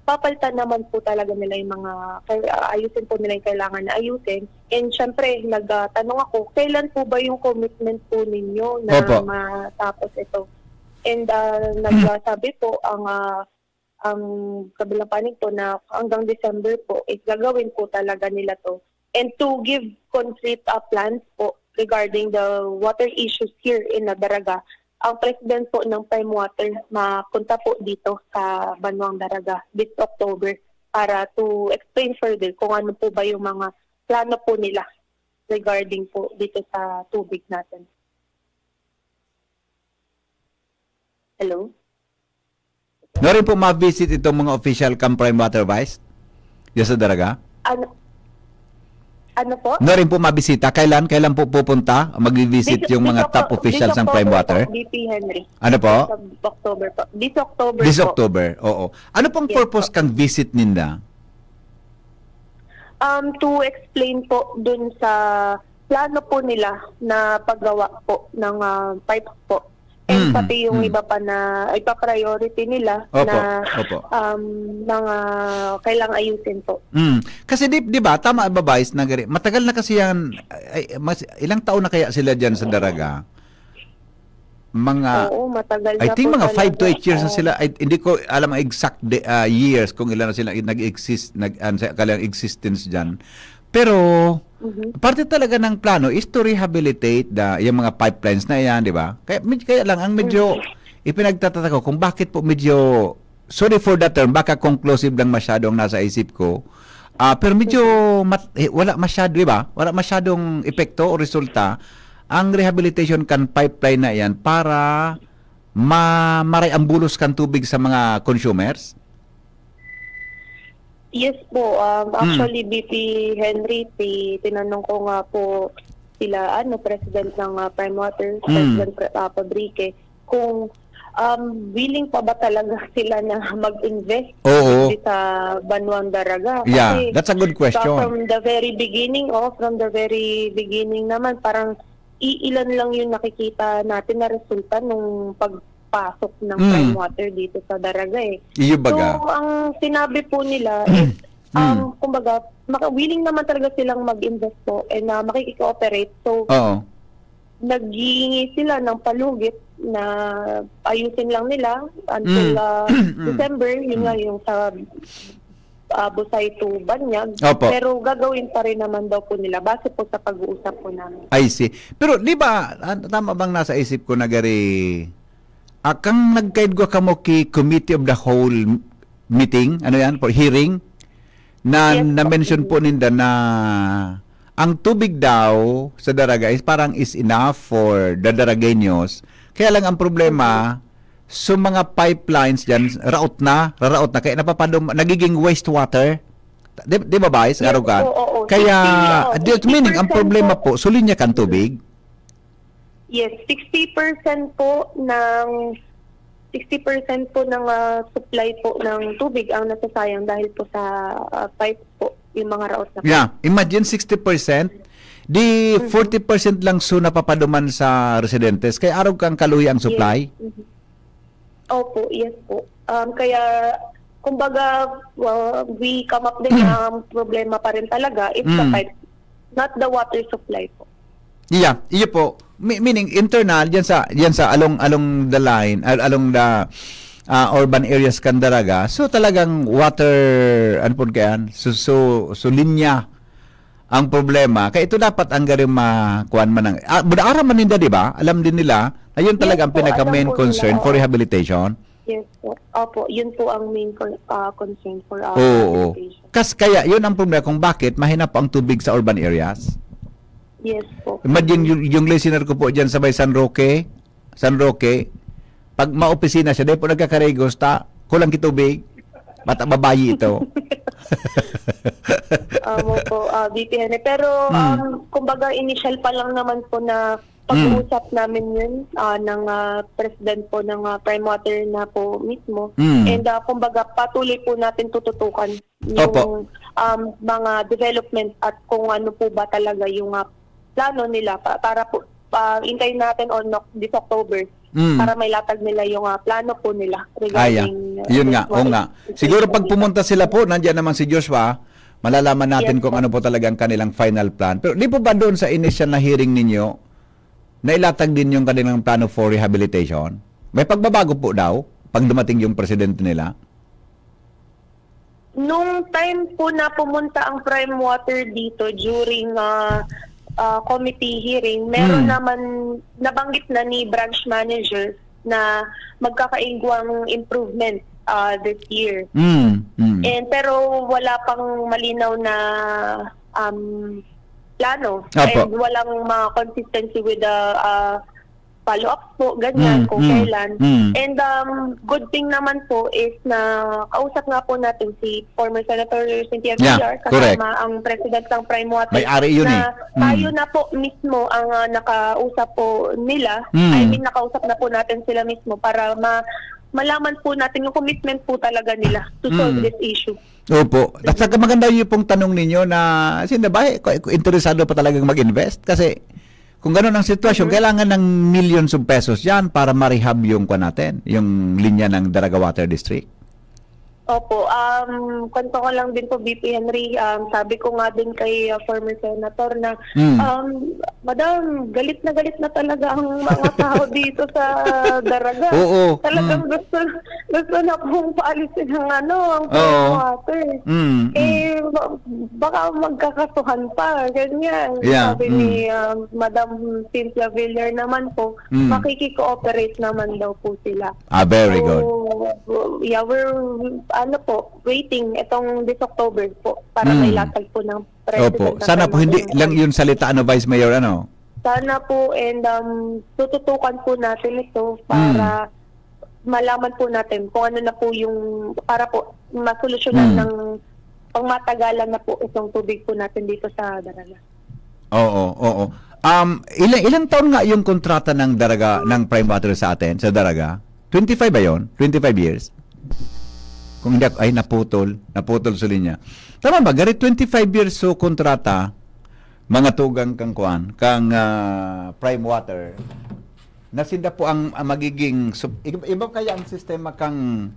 papalitan naman po talaga nila yung mga ayusin po nila yung kailangan na ayusin. And syempre, nagtanong ako, kailan po ba yung commitment po ninyo na Opo. matapos ito? And nagsabi po ang kabilang panig po na hanggang December po is gagawin po talaga nila to. And to give concrete plans po regarding the water issues here in Daraga, ang president po ng Prime Water mapunta po dito sa Banwang Daraga this October para to explain further kung ano po ba yung mga plano po nila regarding po dito sa tubig natin. Hello? No rin po ma-visit itong mga official kang prime water, Vice? Diyan sa Daraga? Ano po? No rin po mabisita. Kailan po pupunta? Mag-visit yung mga top officials ng prime water? BP Henry. Ano po? October po. This October This po. October, oo. Ano pong Yes purpose po. kang visit ninda? To explain po dun sa plano po nila na paggawa po ng pipes po. And pati yung iba pa na ipa-priority nila Opo, na opo. mga kailangang ayusin po. Kasi di ba, tama ba, Vice, na matagal na kasi yan, ilang taon na kaya sila dyan sa Daraga? Oo, matagal na I think po mga 5 to 8 years na Oo. sila. Hindi ko alam ang exact years kung ilan na sila nag-exist, kanilang existence dyan. Pero, parte talaga ng plano is to rehabilitate yung mga pipelines na yan, di ba? Kaya lang, ang medyo ipinagtataka ko kung bakit po medyo, sorry for that term, baka conclusive lang masyadong nasa isip ko, pero medyo wala masyado, di ba? Wala masyadong epekto o resulta ang rehabilitation kan pipeline na yan para maray ang bulos kan tubig sa mga consumers? Yes po. Actually, BP Henry, tinanong ko nga po sila, President ng Prime Water, President Pabrique, kung willing pa ba talaga sila na mag-invest sa Banwang Daraga. Yeah, Kasi, that's a good question. From the very beginning naman, parang ilan lang yung nakikita natin na resulta nung pagpasok ng Prime Water dito sa Daraga eh. Iyo baga. So, ang sinabi po nila is, kumbaga, willing naman talaga silang mag-invest po and makikikooperate. So, naghihingi sila ng palugit na ayusin lang nila until December, yun nga yung sa Busay to Banyag. Opo. Pero gagawin pa rin naman daw po nila base po sa pag-uusap po namin. I see. Pero di ba, tama bang nasa isip ko na gari, kang nag-guide ko kamo ki Committee of the Whole meeting, ano yan, for hearing, na Yes, na-mention po ninda na ang tubig daw sa Daraga is enough for the Daragueños. Kaya lang ang problema, so mga pipelines dyan, raraot na, kaya napapadum, nagiging wastewater. Di ba ba, Arugan? Oo. Kaya, meaning, ang 60% problema po, sulinya kan tubig. Yes, 60% po ng supply po ng tubig ang nasasayang dahil po sa pipe po, yung mga raot na po. Yeah, imagine 60%. Di 40% lang so napapaduman sa residentes. Kaya araw kang kaluhi ang supply. Yes. Opo, yes po. Kaya, kumbaga, we come up din ang problema pa rin talaga. It's the pipe, not the water supply po. Yeah, iyo po. Meaning internal yan sa along the line, along the urban areas kan Daraga. So talagang water ano po kayan? So linya ang problema. Kaya ito dapat ang garing makuan man ng budaara man nila, di ba? Alam din nila na yun talaga ang pinaka main concern for rehabilitation. Yes po. Opo, yun po ang main concern for our Oo. rehabilitation. Kaya yun ang problema kung bakit mahina po ang tubig sa urban areas. Yes po. Imagine yung listener ko po dyan sa may San Roque, pag maopisina siya, dahil po nagkakaregos, kulang kitubig, bata babayi ito. Opo, BPN. Pero, kumbaga, initial pa lang naman po na pag-uusap namin yun ng president po ng Prime Water na po mismo. And, kumbaga, patuloy po natin tututukan yung mga development at kung ano po ba talaga yung plano nila para po intayin natin on this October para may latag nila yung plano po nila regarding yun nga, oo nga. Siguro pag pumunta sila po, nandiyan naman si Joshua, malalaman natin kung ano po talagang kanilang final plan. Pero di po ba doon sa initial na hearing ninyo, nailatag din yung kanilang plano for rehabilitation? May pagbabago po daw pag dumating yung presidente nila? Nung time po na pumunta ang Prime Water dito during committee hearing, meron naman nabanggit na ni branch manager na magkakaigwang improvement this year. And pero wala pang malinaw na plano. And walang consistency with the follow-up po, ganyan, kung kailan. And good thing naman po is na kausap nga po natin si former Senator Cynthia Villar, kasama ang president ng Prime Water. May-ari yun na tayo na po mismo ang nakausap po nila. I mean, nakausap na po natin sila mismo para malaman po natin yung commitment po talaga nila to solve this issue. Opo. At saka maganda yung pong tanong ninyo na sino ba, interesado pa talagang mag-invest? Kasi kung gano'n ang sitwasyon, kailangan ng millions of pesos yan para ma-rehab yung natin, yung linya ng Daraga Water District. Opo. Kwento ko lang din po, BP Henry, sabi ko nga din kay former senator na, Madam, galit na talaga ang mga tao dito sa Daraga. Oo. Talagang gusto na pong paalisin ang water. Baka magkakasuhan pa, ganyan. Sabi ni Madam Cynthia Villar naman po, makikikooperate naman daw po sila. Very good. Yeah, we're waiting itong this October po para may latag po ng president. Opo. Sana po hindi lang yung salita Vice Mayor Sana po and tututukan po natin ito para malaman po natin kung ano na po yung para po masolusyonan ng pangmatagalan na po itong tubig po natin dito sa Daraga. Oo. Ilang taon nga yung kontrata ng Daraga ng Prime Water sa atin sa Daraga? 25 ba yun? 25 years? Kung hindi ay naputol sa linya. Tama ba? Gari 25 years so kontrata, mga tugang kang Prime Water, nasinda po ang magiging, iba kaya ang sistema kang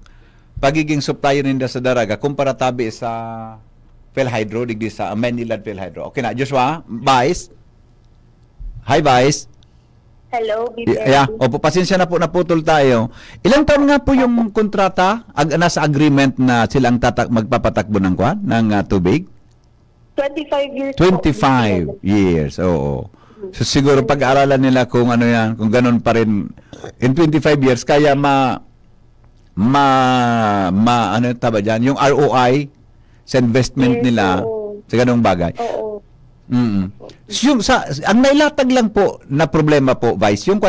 pagiging supplier ninda sa Daraga kumpara tabi sa PhilHydro, digdi sa Manilad PhilHydro. Okay na, Joshua, Vice? Hi, Vice. Hello, BPN. Opo, pasensya na po, naputol tayo. Ilang taon nga po yung kontrata? Nasa agreement na silang magpapatakbo ng tubig? 25 years. 25 years, oo. So siguro pag-aaralan nila kung ano yan, kung ganun pa rin in 25 years kaya ano taba diyan, yung ROI sa investment nila sa ganung bagay. Oo. Yung ang nailatag lang po na problema po, Vice, yung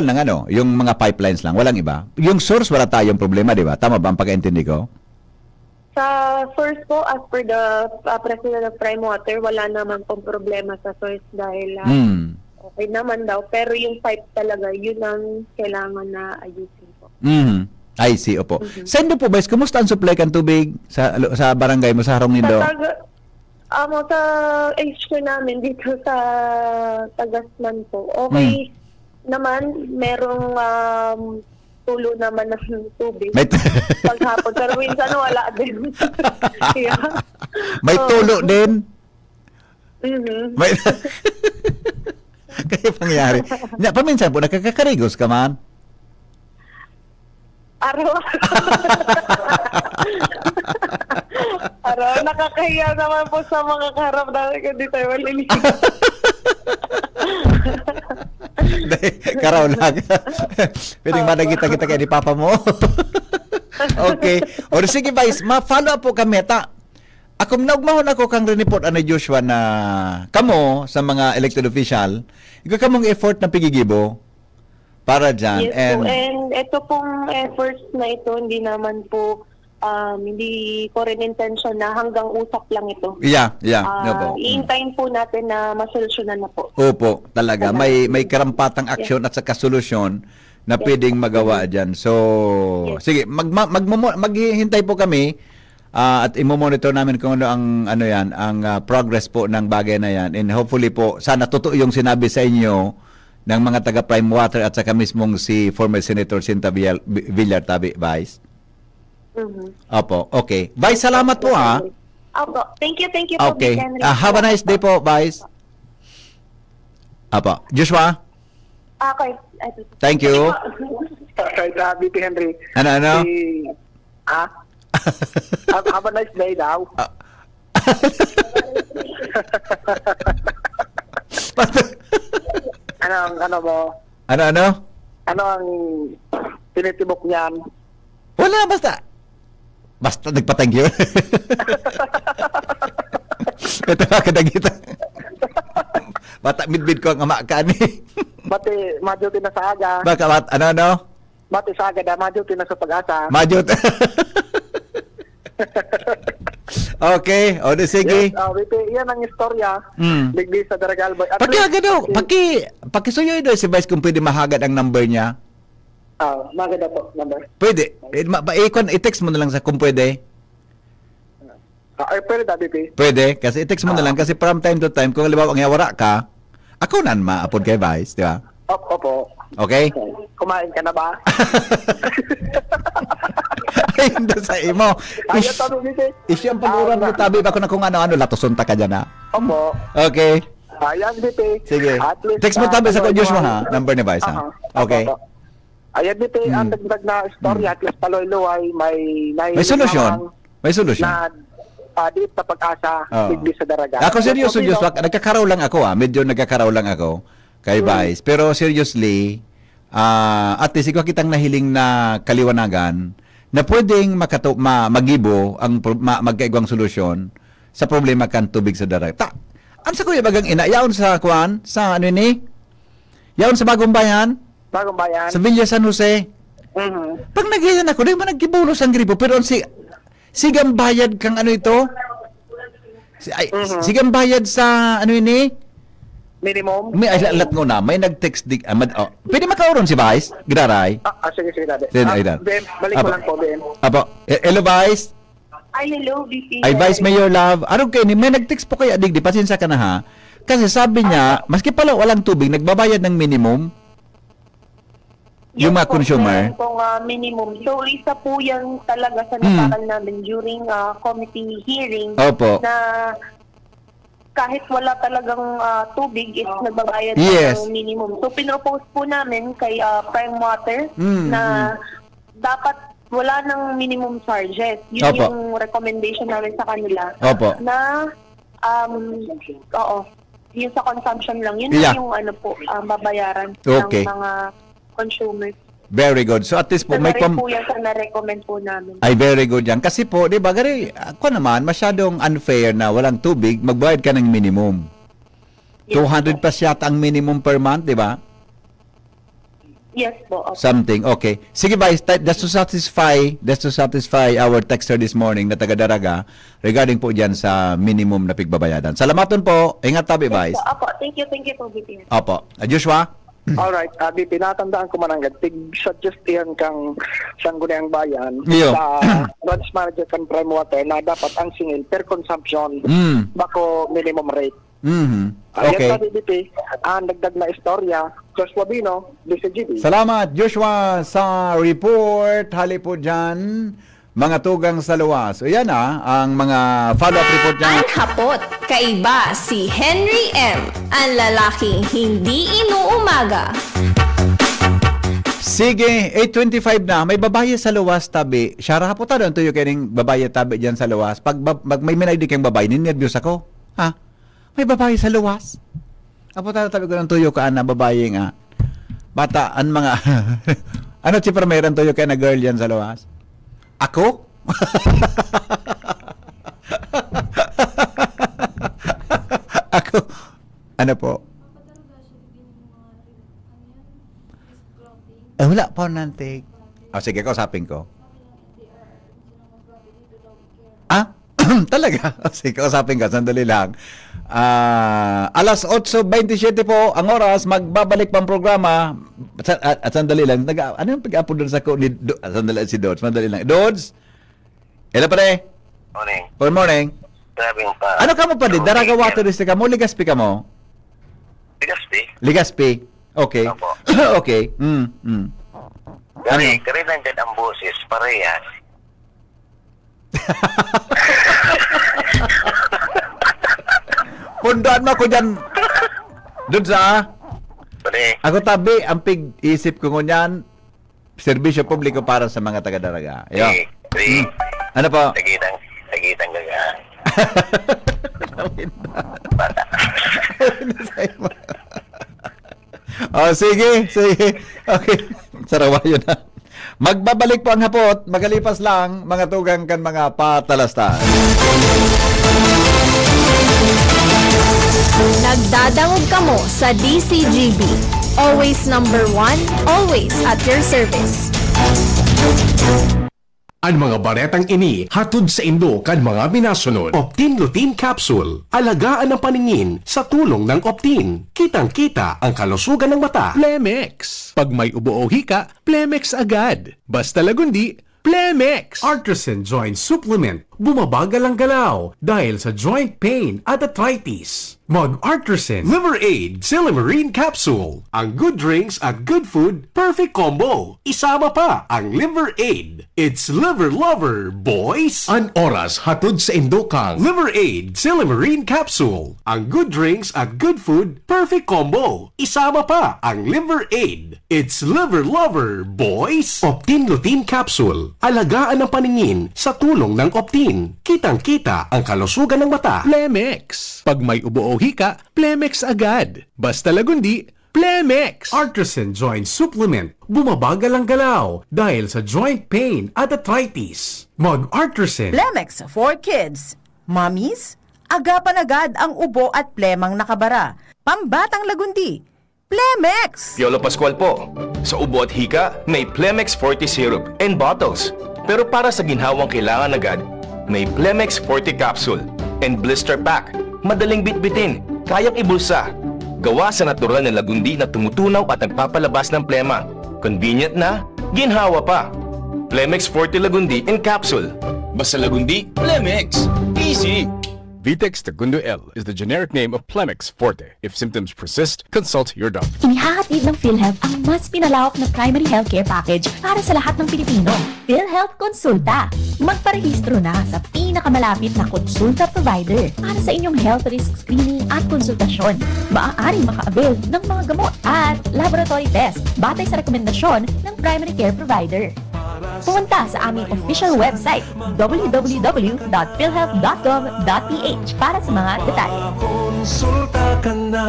yung mga pipelines lang, walang iba. Yung source wala tayong problema, di ba? Tama ba ang pagkaintindi ko? Sa source po, as per the President of Prime Water, wala naman pong problema sa source dahil okay naman daw. Pero yung pipe talaga, yun ang kailangan na ayusin po. I see, opo. Send po, Vice, kumusta ang supply kan tubig sa barangay mo, sa Harong Nindo? Sa HQ namin dito sa Tagasman po, okay naman, merong tulo naman ng tubig paghapon. Pero minsan wala din. Yeah. May tulo din? May... Kaya pangyari. Paminsan po, nakakakarigos ka man? Araw. Nakakahiya naman po sa mga kaharap namin kung di tayo maliligo. Karaw lang. Pwedeng managita-kita kayo ni Papa mo. Okay. O sige, Vice, ma-follow up po kami. Ako naugmahon ako kang report ni Joshua na kamo sa mga elected official, ikaw kamong effort na pigigibo para dyan. Yes po, and ito pong efforts na ito, hindi naman po, hindi ko rin intention na hanggang usap lang ito. Yeah. Iintayin po natin na masolusyonan na po. Opo, talaga. May karampatang aksyon at saka solusyon na pwedeng magawa dyan. So, sige, maghihintay po kami at imo-monitor namin kung ano ang progress po ng bagay na yan. And hopefully po, sana totoo yung sinabi sa inyo ng mga taga Prime Water at saka mismong si former Senator Cinta Villar, Tabi, Vice. Opo, okay. Vice, salamat po ha. Opo, thank you po. Okay. Have a nice day po, Vice. Opo. Joshua? Okay. Thank you. Kay VP Henry. Ano? Have a nice day daw. Ano mo? Ano? Ano ang tinitibok niyan? Wala, basta nagpa-thank you. Ito ka kadagita. Bata midbid ko ang ama ka ni. Bati, majuti na sa aga. Baka, ano? Bati sa aga na, majuti na sa pag-asa. Majut. Okay, o di sige. Yes, yan ang istorya. Ligdi sa Daragal Boy. Pakisuyo do si Vice kung pwede mahagad ang number niya. Maganda po, number. Pwede. I-text mo na lang sa kung pwede. Pwede da, BP. Pwede, kasi i-text mo na lang kasi from time to time, kung halimbawa ang wara ka, ako nan maapod kay Vice, di ba? Opo. Okay? Kumain ka na ba? Ay, hindi sa imo. Ayaw tanong, BP. Isyang pag-uran mo, tabi ba ko na kung ano-ano, latosunta ka dyan, ha? Opo. Okay. Ayan, BP. Sige. At least, Text mo tabi sa Diyos mo, ha? Number ni Vice, ha? Okay. Ayan, BP, ang dagdag na istorya, at least paloy-luway, may solusyon. May solusyon. Na di sa pag-asa, ligdi sa Daragal. Ako seryoso, Diyos, nagkakaraw lang ako, ha? Medyo nagkakaraw lang ako kay Vice. Pero seriously, at least ikaw kitang nahiling na kaliwanagan na pwedeng magibo ang magkaigwang solusyon sa problema kan tubig sa Daragal. Ano sa kuya bagang ina? Yaon sa kuan? Sa ano ni? Yaon sa Bagong Bayan? Bagong Bayan? Sa Villa San Jose? Pag naghiyan ako, di ba nagkibulos ang gripo? Pero sigang bayad kang ano ito? Sigang bayad sa ano ini? Minimum? May alat ko na, may nag-text pwede makauron si Vice? Graray? Sige, dati. Ben, balik ko lang po, Ben. Apo, hello Vice? Ay, hello, VP. Ay, Vice Mayor Love. Araw kayo, may nag-text po kayo, Adigdi, pasensya ka na ha. Kasi sabi niya, maski pala walang tubig, nagbabayad ng minimum. Yung mga consumer. Yung minimum. So, isa po yan talaga sa natakal namin during committee hearing. Opo. Na kahit wala talagang tubig is nagbabayad ng minimum. So, pinropose po namin kay Prime Water na dapat wala ng minimum charges. Yun yung recommendation namin sa kanila. Opo. Na, yung sa consumption lang. Yun yung babayaran ng mga consumers. Very good. So at least po, may po yan sa na-recommend po namin. Ay, very good yan. Kasi po, di ba, gari, ako naman, masyadong unfair na walang tubig, magbayad ka ng minimum. 200 plus yata ang minimum per month, di ba? Yes po. Opo. Something. Okay. Sige, Vice, that's to satisfy our texter this morning na taga-Daraga regarding po dyan sa minimum na pigbabayadan. Salamaton po. Ingat tabi, Vice. Opo, thank you po, VP. Opo. Joshua? Alright, Abi, pinatandaan ko mananggad, tig-suggest yan kang Sangguniang Bayan Iyo. sa branch manager kan Prime Water na dapat ang singil per consumption bako minimum rate. Okay. Yan sa DDP, ang nagdag na istorya, Joshua Bino, DCGB. Salamat, Joshua, sa report. Hali po dyan, mga tugang sa luwas. O yan ang mga follow-up report niya. Ang hapot, kaiba si Henry M. Ang lalaking hindi inuumaga. Sige, 8:25 na. May babae sa luwas tabi. Siya rahaputan doon tuyo kining babae tabi dyan sa luwas. Pag may minaydi kang babae, ninervyos ako. Ha? May babae sa luwas. Apo tabi ko ng tuyo ka na babae nga. Bataan mga... ano si meron tuyo kaya na girl yan sa luwas? Ako? Ako? Ano po? Wala pa nantig. Sige, kausapin ko. Talaga? Sige, kausapin ka. Sandali lang. Alas 8:27 po ang oras. Magbabalik pang programa. At sandali lang. Ano yung pag-upload doon sa ko? Sandali si Dodds. Sandali lang. Dodds? Hello, pare. Morning. Good morning. Grabing pa. Ano ka mo pa din? Daraga water district ka mo? Ligaspi ka mo? Ligaspi? Ligaspi. Okay. Opo. Okay. Kari nandiyan ang boses, parehas. Pundaan mo ako dyan. Doon sa... Pare, Ako tabi, ang pig-isip ko ngunyan, serbisyo publiko para sa mga taga-Daraga. Yo. Ano po? tagitang gaga. Bata. Sige. Okay. Sarawayo na. Magbabalik po ang hapot, magalipas lang, mga tugang kan mga patalastan. Nagdadangog kamo sa DCGB. Always number 1, always at your service. Ang mga baretang ini hatod sa Indo kan mga binasunod. Optin Lutein Capsule. Alagaan ang paningin sa tulong ng Optin. Kitang-kita ang kalusugan ng mata. Plemex. Pag may ubo o hika, Plemex agad. Basta lagundi, Plemex. Artisan Joint Supplement. Bumabagal ang galaw dahil sa joint pain at arthritis. Mag-Artisan Liver Aid Silimarine Capsule. Ang good drinks at good food, perfect combo. Isama pa ang Liver Aid. It's liver lover, boys! An oras hatod sa Indokang. Liver Aid Silimarine Capsule. Ang good drinks at good food, perfect combo. Isama pa ang Liver Aid. It's liver lover, boys! Optin Lutein Capsule. Alagaan ang paningin sa tulong ng Optin. Kitang-kita ang kalusugan ng mata. Plemex. Pag may ubo o hika, Plemex agad. Basta lagundi, Plemex. Artisan Joint Supplement. Bumabagal ang galaw dahil sa joint pain at arthritis. Mag-Artisan. Plemex for kids. Mommies, agapan agad ang ubo at plemang nakabara. Pambatang lagundi. Plemex! Piolo Pascual po. Sa ubo at hika, may Plemex Forte Syrup and bottles. Pero para sa ginhawang kailangan agad, may Plemex Forte Capsule and Blister Pack. Madaling bitbitin, kayang ibulsa. Gawa sa natural na lagundi na tumutunaw at nagpapalabas ng plema. Convenient na, ginhawa pa. Plemex Forte Lagundi in Capsule. Basta lagundi, Plemex. Easy! Vitex Segundo L is the generic name of Plemex Forte. If symptoms persist, consult your doctor. Inihahatid ng PhilHealth ang mas pinalawak na primary healthcare package para sa lahat ng Pilipino. PhilHealth Konsulta. Magparehistro na sa pinakamalapit na konsulta provider para sa inyong health risk screening at konsultasyon. Maaaring maka-avail ng mga gamot at laboratory test batay sa rekomendasyon ng primary care provider. Pumunta sa aming official website www.philhealth.gov.ph para sa mga detalye. Konsulta ka na.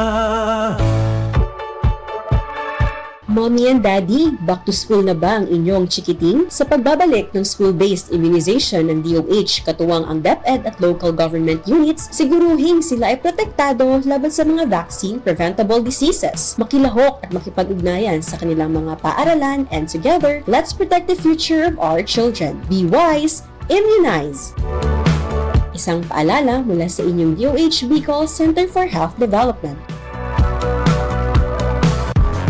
Mommy and Daddy, back to school na ba ang inyong chikiting? Sa pagbabalik ng school-based immunization ng DOH, katuwang ang DepEd at local government units, siguruhin sila ay protektado laban sa mga vaccine-preventable diseases. Makilahok at makipag-ugnayan sa kanilang mga paaralan, and together, let's protect the future of our children. Be wise, immunize! Isang paalala mula sa inyong DOH Bicol Center for Health Development.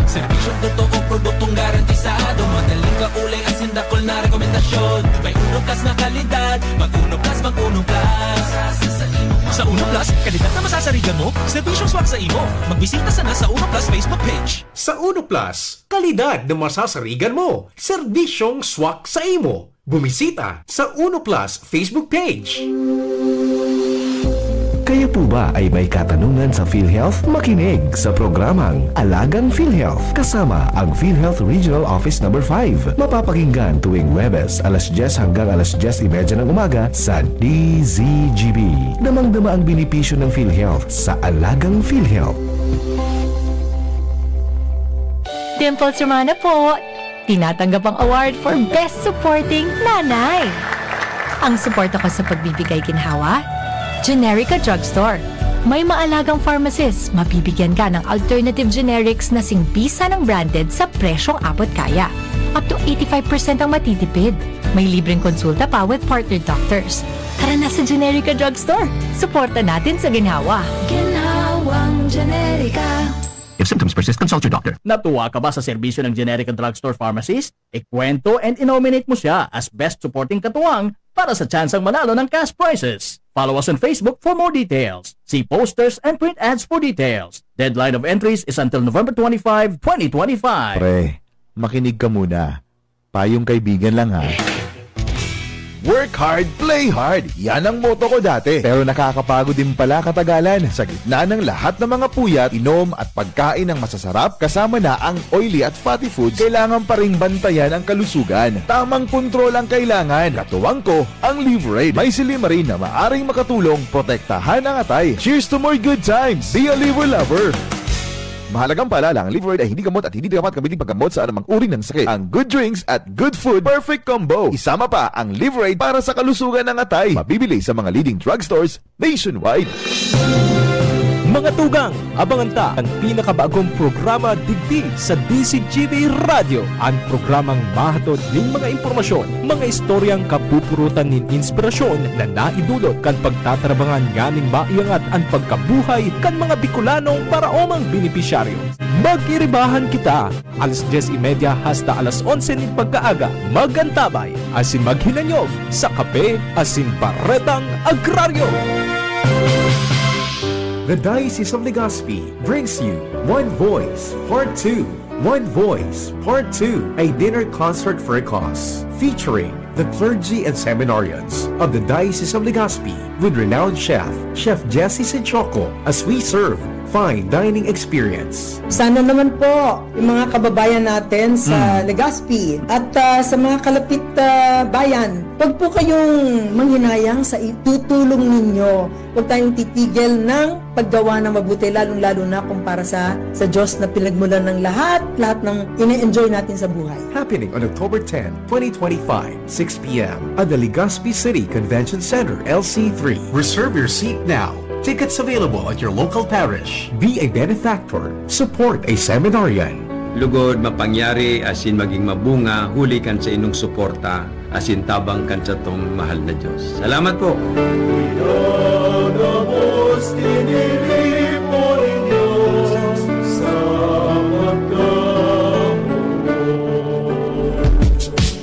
Serbisyong totoo, produktong garantisado, madaling kaulay, asin dakol na rekomendasyon. May Uno Plus na kalidad, mag-Uno Plus, mag-Uno Plus. Sa Uno Plus, kalidad na masasarigan mo, serbisyong swak sa imo. Magbisita sana sa Uno Plus Facebook page. Sa Uno Plus, kalidad na masasarigan mo, serbisyong swak sa imo. Bumisita sa Uno Plus Facebook page. Kayo po ba ay may katanungan sa PhilHealth? Makinig sa programang Alagang PhilHealth kasama ang PhilHealth Regional Office No. 5. Mapapakinggan tuwing Huwebes alas 10 hanggang alas 10:30 ng umaga sa DZGB. Damang-dama ang benepisyo ng PhilHealth sa Alagang PhilHealth. Dimples Romana po, tinatanggap ang award for Best Supporting Nanay. Ang suporta ko sa pagbibigay ginhawa, Generica Drugstore. May maalagang pharmacist, mabibigyan ka ng alternative generics na singbisa ng branded sa presyong abot kaya. Up to 85% ang matitipid. May libreng konsulta pa with partner doctors. Tara na sa Generica Drugstore. Suporta natin sa ginhawa. Ginhawang Generica. If symptoms persist, consult your doctor. Natuwa ka ba sa serbisyo ng Generica Drugstore Pharmacist? Ikwento and inominate mo siya as Best Supporting Katuwang para sa tsansang manalo ng cash prizes. Follow us on Facebook for more details. See posters and print ads for details. Deadline of entries is until November 25, 2025. Pre, makinig ka muna. Payong kaibigan lang ha. Work hard, play hard. Yan ang motto ko dati. Pero nakakapagod din pala katagalan. Sa gitna ng lahat ng mga puyat, inom at pagkain ng masasarap, kasama na ang oily at fatty foods, kailangan pa ring bantayan ang kalusugan. Tamang kontrol ang kailangan. Katuwang ko, ang Liverade. May silimarin na maaring makatulong protektahan ang atay. Cheers to more good times. Be a liver lover. Mahalagang paalala, ang Liverade ay hindi gamot at hindi dapat gamitin paggamot sa anumang uri ng sakit. Ang good drinks at good food, perfect combo. Isama pa ang Liverade para sa kalusugan ng atay. Mabibili sa mga leading drugstores nationwide. Mga tugang, abangan ta ang pinakabagong programa digdi sa DCGB Radio. Ang programang mahatod ning mga impormasyon, mga istoryang kapupurutan nin inspirasyon na naidulot kan pagtatrabangan nganing maiangat ang pagkabuhay kan mga Bicolanong paraomang benepisyaryo. Magiribahan kita, alas 10:30 hasta alas 11 nin pagkaaga. Magantabay, asin maghinanyog sa kape, asin paretang agraryo. The Diocese of Legazpi brings you One Voice Part 2. One Voice Part 2, a dinner concert for a cause, featuring the clergy and seminarians of the Diocese of Legazpi with renowned chef, Chef Jesse Senchoco, as we serve fine dining experience. Sana naman po yung mga kababayan natin sa Legazpi at sa mga kalapit bayan, wag po kayong manghinayang sa itutulong ninyo. Huwag tayong titigil ng paggawa ng mabuti, lalong-lalo na kung para sa Diyos na pinagmulan ng lahat ng ine-enjoy natin sa buhay. Happening on October 10, 2025, 6 p.m. at the Legazpi City Convention Center, LC3. Reserve your seat now. Tickets available at your local parish. Be a benefactor. Support a seminarian. Lugod mapangyari asin maging mabunga, huli kan sa inong suporta, asin tabang kan sa tong mahal na Diyos. Salamat po.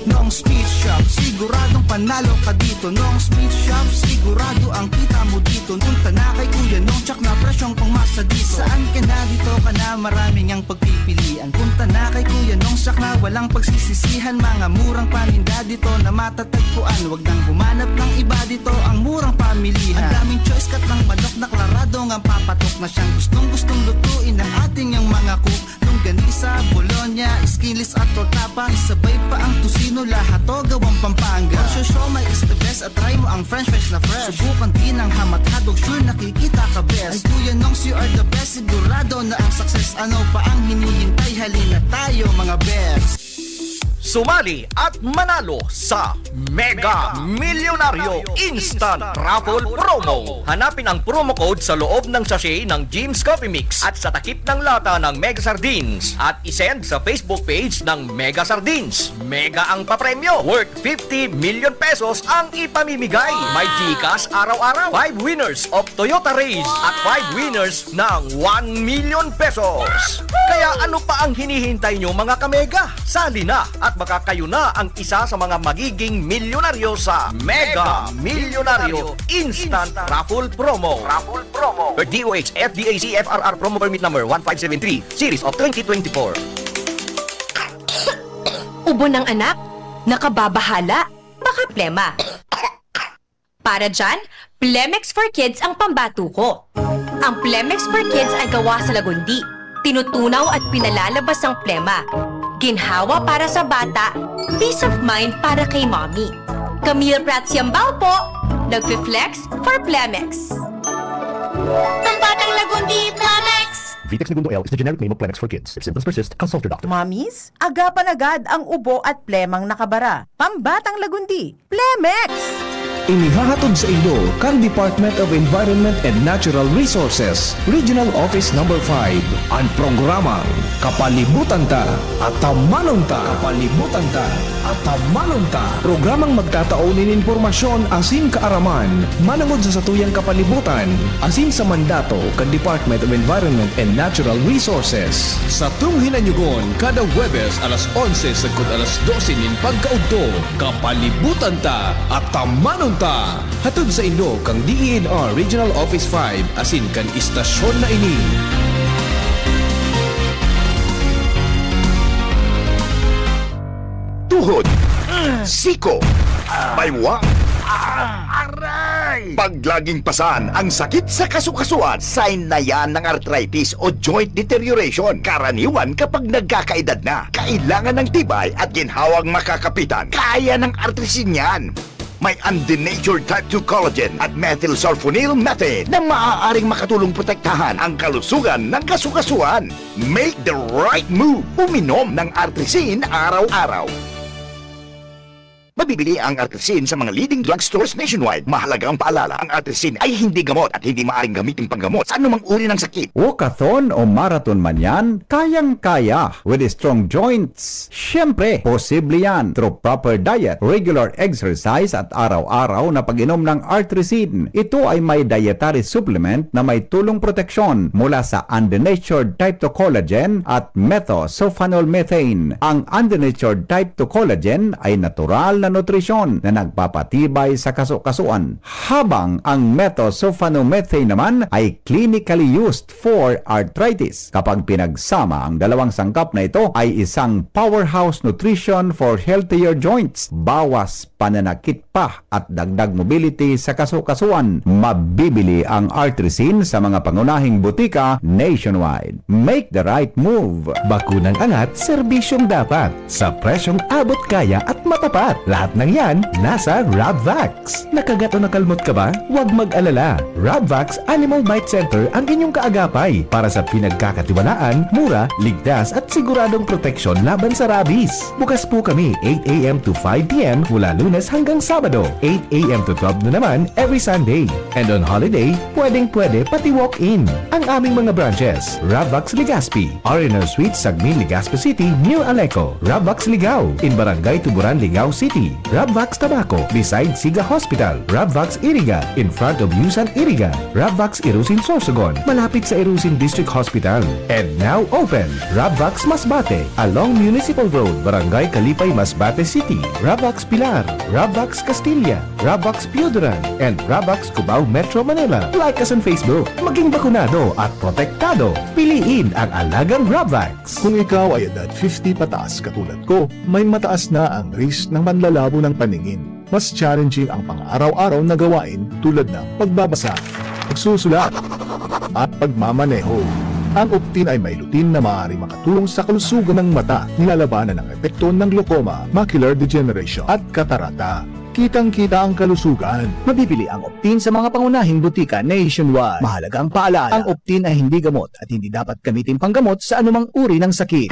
Noong speed shop, siguradong panalo ka dito. Noong speed shop, sigurado ang kita mo dito. Punta na kay Kuya Nong, tsak na presyong pangmasa dito. Saan ka na dito ka na, maraming ang pagpipilian. Punta na kay Kuya Nong, tsak na walang pagsisisihan. Mga murang paninda dito na matatagpuan. Huwag nang humanap ng iba dito, ang murang pamilihan. Ang daming choice kat ng manok na klaradong ang papatok na siyang gustong lutuin ng ating ang mga cook. Longganisa, Bologna, skinless at tortapa, isabay pa ang tusino, lahat to gawang Pampanga. Siomai is the best at try mo ang French fries na fresh. Subukan din ang hamat-hadog, sure nakikita ka best. Ay Kuya Nongs, you are the best, sigurado na ang success. Ano pa ang hinihintay, halina tayo tayo mga best. Sumali at manalo sa Mega Milyonaryo Instant Raffle Promo. Hanapin ang promo code sa loob ng sachet ng Jim's Coffee Mix at sa takip ng lata ng Mega Sardines at isend sa Facebook page ng Mega Sardines. Mega ang papremyo. Worth 50 million pesos ang ipamimigay. May Gcash araw-araw. 5 winners of Toyota Race at 5 winners ng 1 million pesos. Kaya ano pa ang hinihintay nyo mga kamega? Sali na at baka kayo na ang isa sa mga magiging milyonaryo sa Mega Milyonaryo Instant Raffle Promo. Per DOH FDAC FRR Promo Permit Number 1573 Series of 2024. Ubo ng anak? Nakababahala? Baka plema. Para dyan, Plemex for Kids ang pambato ko. Ang Plemex for Kids ay gawa sa lagundi. Tinutunaw at pinalalabas ang plema. Ginhawa para sa bata, peace of mind para kay mommy. Camille Prats Yambao po, nagfi-flex for Plemex. Pambatang lagundi, Plemex! Vitex Segundo L is the generic name of Plemex for kids. If symptoms persist, consult your doctor. Mommies, agapan agad ang ubo at plemang nakabara. Pambatang lagundi, Plemex! Inihahatod sa inyo kang Department of Environment and Natural Resources, Regional Office Number 5, ang programang Kapalibutan Ta at Tamanong Ta. Kapalibutan Ta at Tamanong Ta. Programang magtataonin informasyon asin kaaraman, manangod sa satuyang kapalibutan, asin sa mandato kang Department of Environment and Natural Resources. Sa tung hinanyugon, kada Huwebes alas 11 sagkod alas 12 nin pagkaugto, Kapalibutan Ta at Tamanong Ta. Hatod sa inyo kang DENR Regional Office 5 asin kan istasyon na ini. Tuhod, siko, baywang, aray! Paglaging pasan ang sakit sa kasukasuan, sign na yan ng arthritis o joint deterioration. Karaniwan kapag nagkakaedad na, kailangan ng tibay at ginhawang makakapitan. Kaya ng arthritis yan. May undenatured type 2 collagen at methylsulfonyl methane na maaaring makatulong protektahan ang kalusugan ng kasukasuan. Make the right move. Uminom ng Artrisin araw-araw. Mabibili ang Artrisin sa mga leading drugstores nationwide. Mahalagang paalala, ang Artrisin ay hindi gamot at hindi maaaring gamitin panggamot sa anumang uri ng sakit. Walkathon o marathon man yan, kayang-kaya with strong joints. Siyempre, posible yan through proper diet, regular exercise at araw-araw na pag-inom ng Artrisin. Ito ay may dietary supplement na may tulong proteksyon mula sa undenatured type 2 collagen at methylsulfonylmethane. Ang undenatured type 2 collagen ay natural na nutrisyon na nagpapatibay sa kasukasuan, habang ang methylsulfonylmethane naman ay clinically used for arthritis. Kapag pinagsama ang dalawang sangkap na ito ay isang powerhouse nutrition for healthier joints, bawas pananakit pa at dagdag mobility sa kasukasuan. Mabibili ang Artrisin sa mga pangunahing butika nationwide. Make the right move. Bakunang angat, serbisyong dapat. Sa presyong abot kaya at matapat. Lahat ng yan, nasa Rabvax. Nakagat o nakalmot ka ba? Huwag mag-alala. Rabvax Animal Bite Center ang inyong kaagapay para sa pinagkakatiwalaan, mura, ligtas at siguradong proteksyon laban sa rabies. Bukas po kami 8 a.m. to 5 p.m. mula Lunes hanggang Sabado, 8 a.m. to 12 na naman every Sunday. And on holiday, pwedeng-pwede pati walk-in. Ang aming mga branches, Rabvax Legazpi, R&R Suite, Sagmin, Legazpi City, near Aleco. Rabvax Ligao, in Barangay Tuburan, Ligao City. Rabvax Tabaco, beside Siga Hospital. Rabvax Iriga, in front of Yusan Iriga. Rabvax Irusin Sorsogon, malapit sa Irusin District Hospital. And now open, Rabvax Masbate, along Municipal Road, Barangay Kalipay, Masbate City. Rabvax Pilar, Rabvax Castilla, Rabvax Pioduran, and Rabvax Cubao Metro Manila. Like us on Facebook. Maging bakunado at protektado. Piliin ang alagang Rabvax. Kung ikaw ay edad 50 pataas katulad ko, may mataas na ang risk ng panlalabo ng paningin. Mas challenging ang pang-araw-araw na gawain tulad ng pagbabasa, pagsusulat, at pagmamaneho. Ang Optin ay may lutin na maaari makatulong sa kalusugan ng mata, nilalabanan ng epekto ng glaucoma, macular degeneration at katarata. Kitang-kita ang kalusugan. Mabibili ang Optin sa mga pangunahing butika nationwide. Mahalagang paalala, ang Optin ay hindi gamot at hindi dapat gamitin panggamot sa anumang uri ng sakit.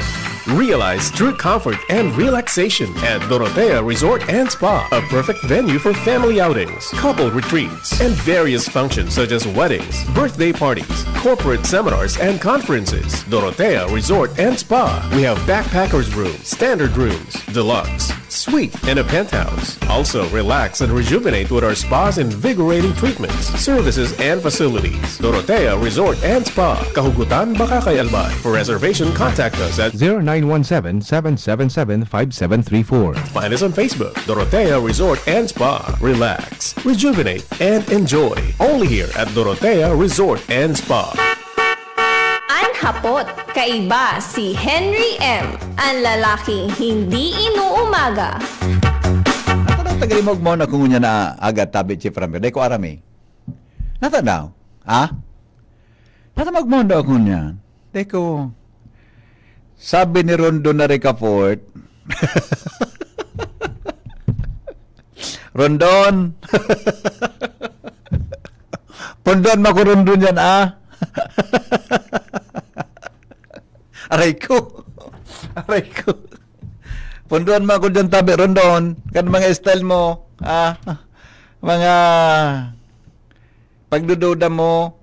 Realize true comfort and relaxation at Dorotea Resort and Spa, a perfect venue for family outings, couple retreats, and various functions such as weddings, birthday parties, corporate seminars, and conferences. Dorotea Resort and Spa. We have backpackers rooms, standard rooms, deluxe, suite, and a penthouse. Also, relax and rejuvenate with our spa's invigorating treatments, services, and facilities. Dorotea Resort and Spa, Kahugutan, Bakakay, Albay. For reservation, contact us at 0917-777-5734. Find us on Facebook, Dorotea Resort and Spa. Relax, rejuvenate, and enjoy. Only here at Dorotea Resort and Spa. Ang hapot, kaiba si Henry M. Ang lalaking hindi inuumaga. Tagalimog mo na kung niya na agad tabi si Framber. Day ko arami. Natanaw? Ha? Natamag mo na ako niya. Day ko, sabi ni Rondo na Ricafort, Rondon, Pondon makurundon yan, ah. Aray ko. Pondon mo ako dyan tabi, Rondon. Kan mga style mo, mga pagdududa mo.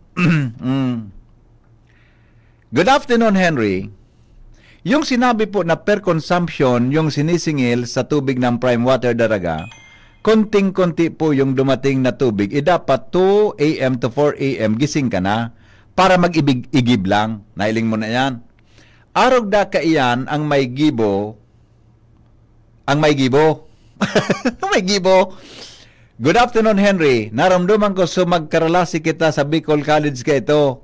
Good afternoon, Henry. Yung sinabi po na per consumption, yung sinisingil sa tubig ng Prime Water Daraga, konting-konti po yung dumating na tubig. Dapat 2 a.m. to 4 a.m. gising ka na para mag-igib lang. Nailing mo na yan. Arog da ka iyan ang may gibo. May gibo. Good afternoon, Henry. Naramdaman ko magkarelasi kita sa Bicol College ka ito.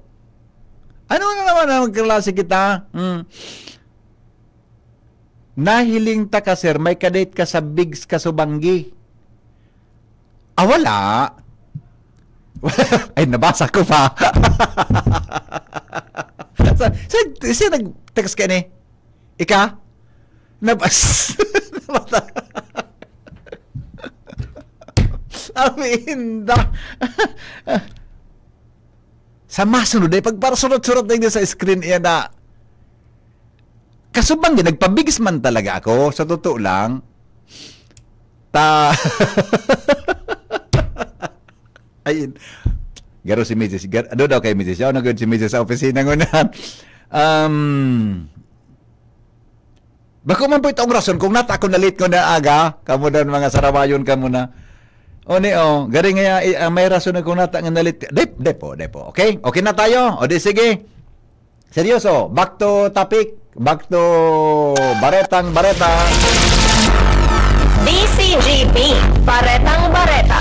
Ano na naman ang magkarelasi kita? Nahiling ta ka, sir. May kadate ka sa Bigs Kasubanggi. Wala. Ay, nabasa ko pa. Siya nag-text ka ni? Ika? Nabas. Aminda. Sa masunod ay pagparasunod-sunod na sa screen yan na kasubang din, nagpabigis man talaga ako. Sa totoo lang. Ayun. Garo si Mrs. Ano daw kay Mrs. Yaw, nagod si Mrs. sa opisina ngunan. Bako man po itong rason, kung nata ako nalit ko na aga, kamo na mga sarabayon kamo na. Gari nga may rason na kung nata nga nalit. Depo. Okay? Okay na tayo? O di sige. Seryoso, back to topic. Back to Baretang Bareta. DCGP, Baretang Bareta.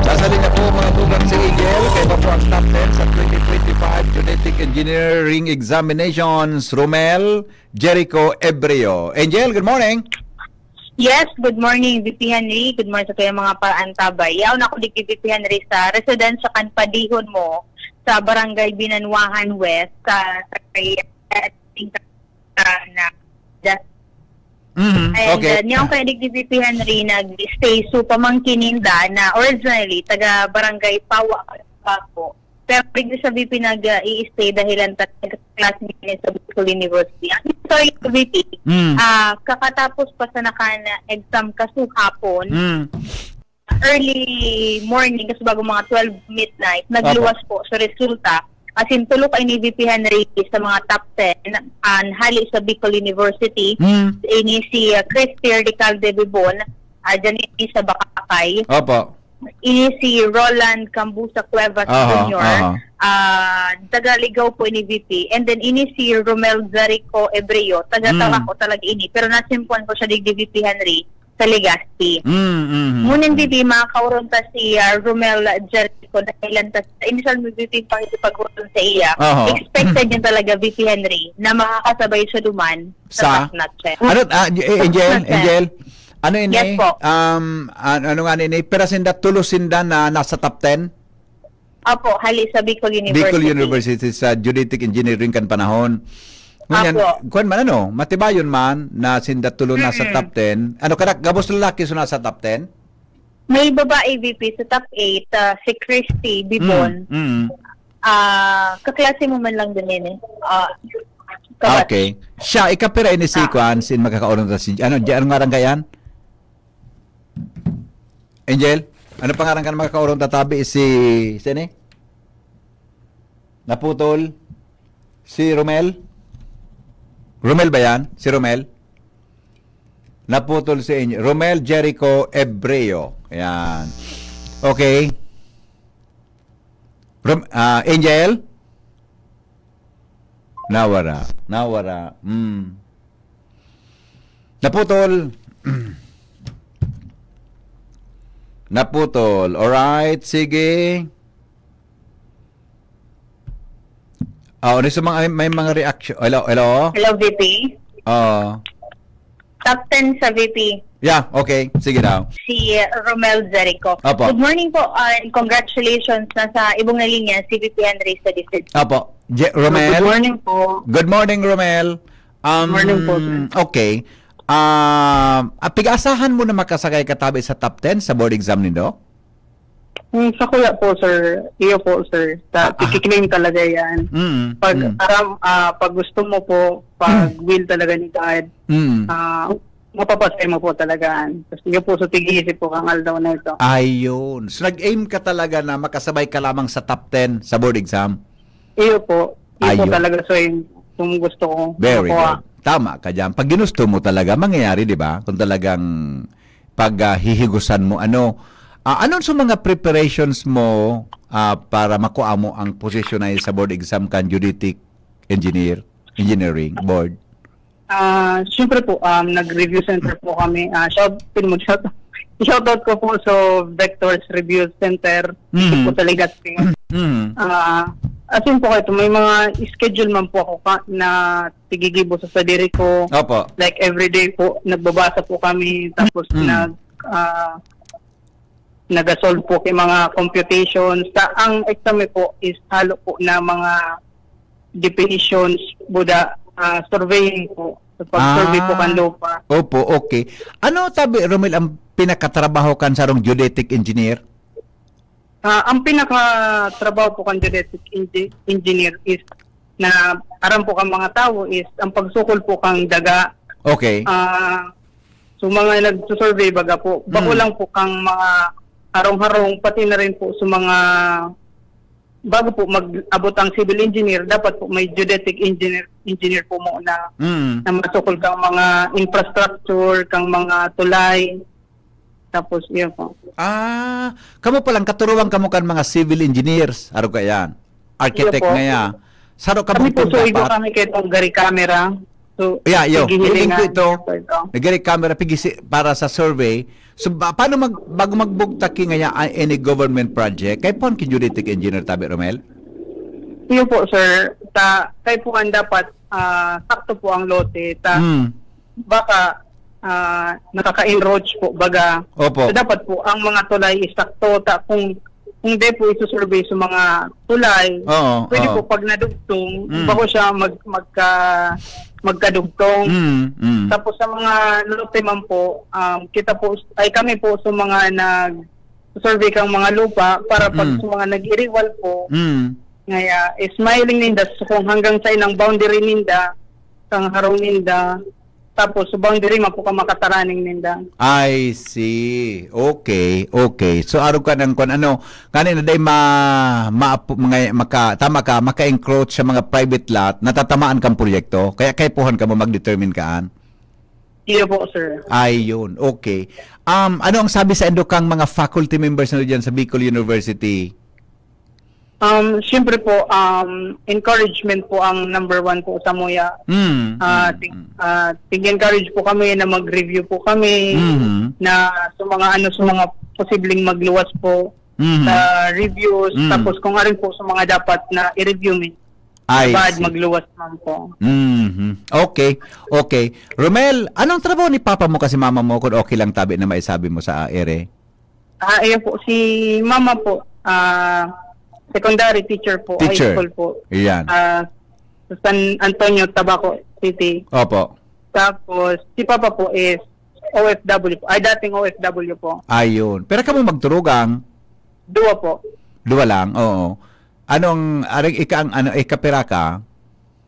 Sasalin na po mga tugang si Angel kay pa po ang top 10 sa 2025 Genetic Engineering Examinations. Romel Jericho Ebreo. Angel, good morning. Yes, good morning, VP Henry. Good morning sa kayong mga paantabay. Yaw na ako di VP Henry sa residence sa Kanpadihon mo sa Barangay Binanwahan West sa na okay. Niyang kay VP Henry nag-stay so pamangkininda na originally taga Barangay Pawa po. Pero bigla sa VP nag-i-stay dahilan classmate niya sa Bicol University. Ang story ko VP, kakatapos pa sa exam kasukapon, early morning, kasi bago mga 12 midnight, nagluwas po sa resulta. As in, tulok ay ni VP Henry sa mga top 10 hali sa Bicol University. Ini si Christy Ricalde Bibon, dyan sa Bakakay. Opo. Ini si Roland Cambusa Cuevas Jr. Taga-Ligaw po ini VP. And then ini si Romel Jericho Ebreo. Taga-tawa ko talaga ini. Pero nasimpuan ko siya di VP Henry sa Legazpi. Ngunit VP, makakauron ta si Romel Jericho dahil ta sa initial VP pag-uron sa iya. Expected yun talaga VP Henry na makakasabay siya duman sa top notch. Angel? Ano ini? Yes po. Ano nga ini? Pero sinda tulusinda na nasa top 10? Opo, hali sa Bicol University. Bicol University sa Genetic Engineering kan panahon. Ngunyan, kuan man matibayon man na sinda tulo nasa top 10. Ano kada gabos lalaki so nasa top 10? May babae VP sa top 8, si Christy Bibon. Kaklase mo man lang din Kabat. Okay. Siya, ikapira ini sequence in magkakaroon ta si ano nga rang kayan? Angel, ano pangalan ka na magkakaroon tatabi si sini? Naputol si Romel? Romel ba yan? Si Romel? Naputol si Angel. Romel Jericho Ebreo. Ayan. Okay. Angel? Nawara. Naputol. Naputol. Alright, sige. Ano sa mga may mga reaction? Hello? Hello, VP. Top 10 sa VP. Yeah, okay. Sige daw. Si Romel Zerico. Opo. Good morning po and congratulations. Nasa ibong na linya si VP Andre Stadicid. Apo. Romel. Good morning po. Good morning, Romel. Good morning po, sir. Okay. Pig-asahan mo na makasakay katabi sa top 10 sa board exam nindo? Sa kuya po, sir. Iyo po, sir. Tikiklaim talaga yan. Pag gusto mo po, pag will talaga ni God, mapapasay mo po talaga. Kasi iyo po sa tig-iisip po kang aldaw na ito. Ayun. So nag-aim ka talaga na makasabay ka lamang sa top 10 sa board exam? Iyo po. Iyo po Ayun. talaga. So yung gusto ko. Very makuha. good. Tama ka dyan. Pag ginusto mo talaga, mangyayari, di ba? Kung talagang paghihigusan mo, ano sa mga preparations mo para makuha mo ang posisyon na sa board exam kan geodetic engineering board? Siyempre po, nag-review center po kami. Shoutout ko po sa Vectors Review Center po sa Legazpi. As in po kayo, may mga schedule man po ako na tigigibo sa sadiri ko. Opo. Like everyday po, nagbabasa po kami, tapos nag-solve po kay mga computations. Ang exam po is halo po na mga definitions, surveying po. So, pag-survey po kan lupa. Opo, okay. Ano tabi, Romel, ang pinakatrabaho kan sarong geodetic engineer? Ang pinakatrabaho po kan geodetic engineer is na aram po kang mga tao is ang pagsukol po kang daga. Okay. So mga nagsusurvey baga po. Bako lang po kang mga harong-harong pati na rin po sa mga bago po mag-abot ang civil engineer, dapat po may geodetic engineer po muna na masukol kang mga infrastructure, kang mga tulay. Tapos, yun po. Kamo palang katuruan kamo kan mga civil engineers. Aro ka yan? Architect Iyo po. nga yan. Saro ka Kami po, so igo dapat? kami kayo itong gari camera. So, Yo. Hiling ko ito. ito. Nagari camera pigisi para sa survey. So, paano bago magbugtaki nga yan any government project, kay pon ki geodetic engineer tabi, Romel? Iyo po, sir. Kay po ang dapat, sakto po ang lote. Baka, nakaka-enroach po, baga. Opo. So, dapat po, ang mga tulay is sakto. Kung di po isusurvey sa mga tulay, pwede po pag nadugtong, bako siya magkadugtong. Tapos sa mga lote man po, kami po sa mga nag-survey kang mga lupa para pag sa mga nag-iriwal po, ngaya, smiling ninda, so kung hanggang sa ilang boundary ninda, kang harong ninda, tapos sa boundary man po ka makataraning ninda. I see. Okay. So aro ka nang kanina day maka-encroach sa mga private lot, natatamaan kang proyekto. Kaya kaipuhan ka mo mag-determine kaan. Iyo po, sir. Ayun. Okay. Ano ang sabi sa endo kang mga faculty members na diyan sa Bicol University? Siyempre po, encouragement po ang number one po sa Muya. Encourage po kami na mag-review po kami na sa mga posibleng magluwas po sa reviews. Tapos kung arin po sa mga dapat na i-review me, bad magluwas man po. Okay. Romel, anong trabaho ni papa mo kasi mama mo kung okay lang tabi na maisabi mo sa ere? Ayan po, si mama po, secondary teacher po, high school po. Iyan. Sa San Antonio, Tabaco City. Opo. Tapos, si Papa po is OFW po. Dating OFW po. Ayun. Pero ka mo magturugang? Dua po. Dua lang, oo. Anong, ikapira ka?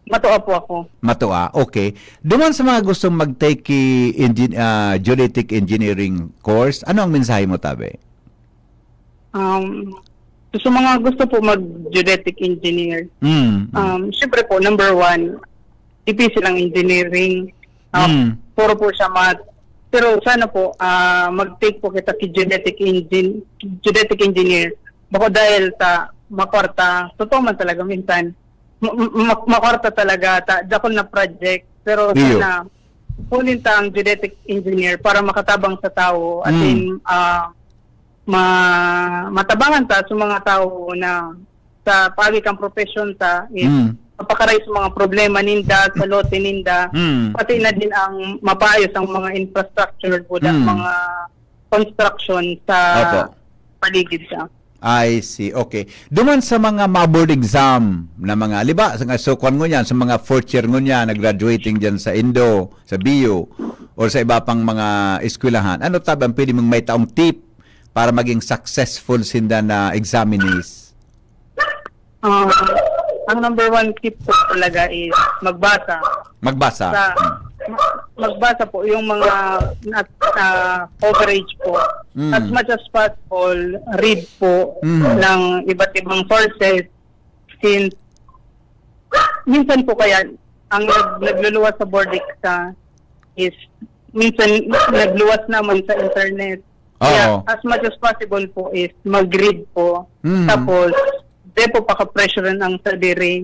Matuwa po ako. Matua, okay. Duman sa mga gustong mag-take genetic engineering course, ano ang mensahe mo, Tabi? Sa mga gusto po mag-genetic engineer, syempre po, number 1, difícil ang engineering. Puro po siya math. Pero sana po, mag-take po kita ki genetic engineer. Bako dahil sa makwarta, totoo man talaga minsan, makwarta talaga, dakol na project. Pero sana, kunin ta ang genetic engineer para makatabang sa tao at matabangan ta sa mga tao na sa pagikang profession ta is mapakaray sa mga problema ninda, sa lote ninda, pati na din ang mapaayos ang mga infrastructure po mga construction sa paligid sa. I see. Okay. Duman sa mga maboard exam na mga, liba, sa sukwan mo yan, sa mga fourth year mo yan, na-graduating dyan sa Indo, sa BU, o sa iba pang mga eskwelahan, ano tabang pwede mong may taong tip para maging successful sinda na examinees? Ang number 1 tip po talaga is magbasa. Magbasa. Magbasa po yung mga coverage po. As much as possible, read po ng iba't ibang sources. Since minsan po kaya ang nagluluwas sa board exam is minsan nagluwas naman sa internet. Kaya as much as possible po is mag-read po. Tapos di po paka-pressurean ang sadiri.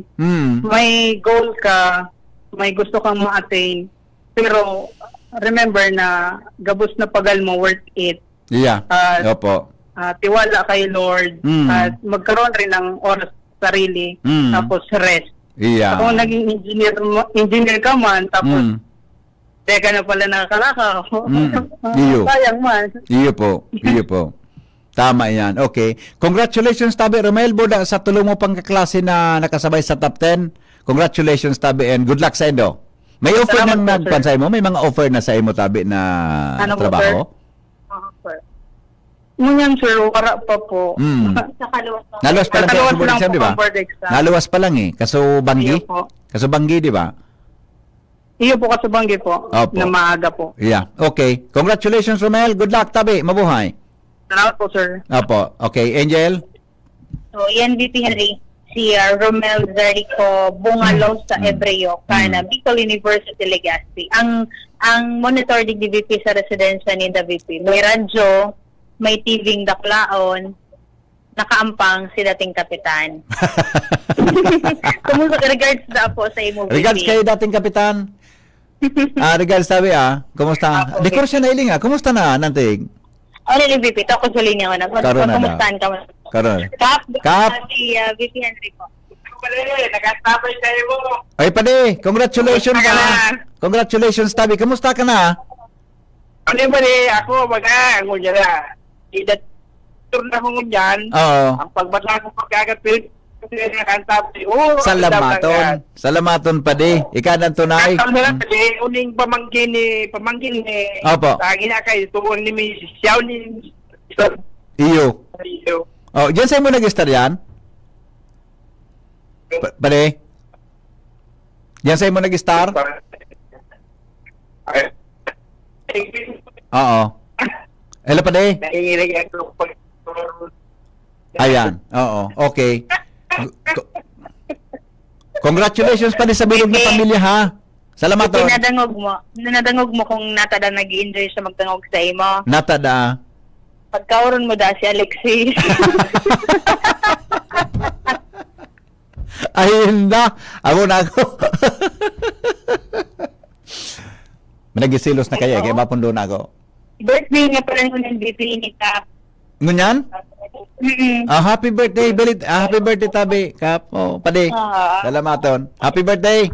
May goal ka, may gusto kang ma-attain, pero remember na gabos na pagal mo, worth it. Yeah. Opo. Tiwala kay Lord at magkaroon rin ng oras sa sarili, tapos rest. Yeah. Kung naging engineer ka man, tapos teka na pala nakakalaka. Sayang man. Iyo po. Tama yan. Okay. Congratulations, Tabi Romel Boda, sa tulong mo pang kaklase na nakasabay sa top 10. Congratulations, Tabi, and good luck sa Indo. May offer na nagpansay mo? May mga offer na sa imo, Tabi, na trabaho? Sir? Ngunyan, sir, wala pa po. Naluwas pa lang kayo ang board exam, di ba? Naluwas pa lang eh. Kaso Banggi? Kaso Banggi, di ba? Iyo po kasubanggi po. Na maaga po. Yeah. Okay. Congratulations, Romel. Good luck, Tabi. Mabuhay. Salamat po, sir. Opo. Okay. Angel? So, yan, VP Henry. Si Romel Zarico Bungalo sa Ebreo, kana Bicol University, Legazpi. Ang monitor di VP sa residensya ni VP. May radyo, may TVing daklaon, nakaampang si dating kapitan. Kumusta regards na po sa imo, VP? Regards kayo dating kapitan. Regards tabi kumusta? Di ko siya nailing kumusta na nantig? Ano ni VP? Ito ako sa linya ko na. Kumustahan ka mo? Karon. Kap. Si VP Henry po. Nagkasabay kayo mo. Ay, pade. Congratulations Congratulations, Tabi. Kumusta ka na? Ano ba ako, ang ngunyan na. Idatur na ko ngunyan. Oo. Ang pagbata ko pagkakapil, Salamaton pade. Ikanan tunay. Uning pamangkin ni Opo. Tagi na kayo tuwang ni Mrs. Xiao ni Iyo. Diyan sa'yo mo nag-star yan? Pade? Diyan sa'yo mo nag-star? Oo. Hello, pade? Ayan. Oo. Okay. Congratulations pa din sa bilog na pamilya, ha? Salamat. Nadangog mo kung natada nag-i-enjoy sa magtangog sa imo. Natada. Pagkauron mo da si Alexis. Ayun na. Amo na ako. Managisilos na kayo. Kaya mapundo na ako. Birthday nga pala ng BP ni Kap. Ngunyan? Happy birthday, happy birthday, Tabi. Kap, pade. Salamaton. Happy birthday.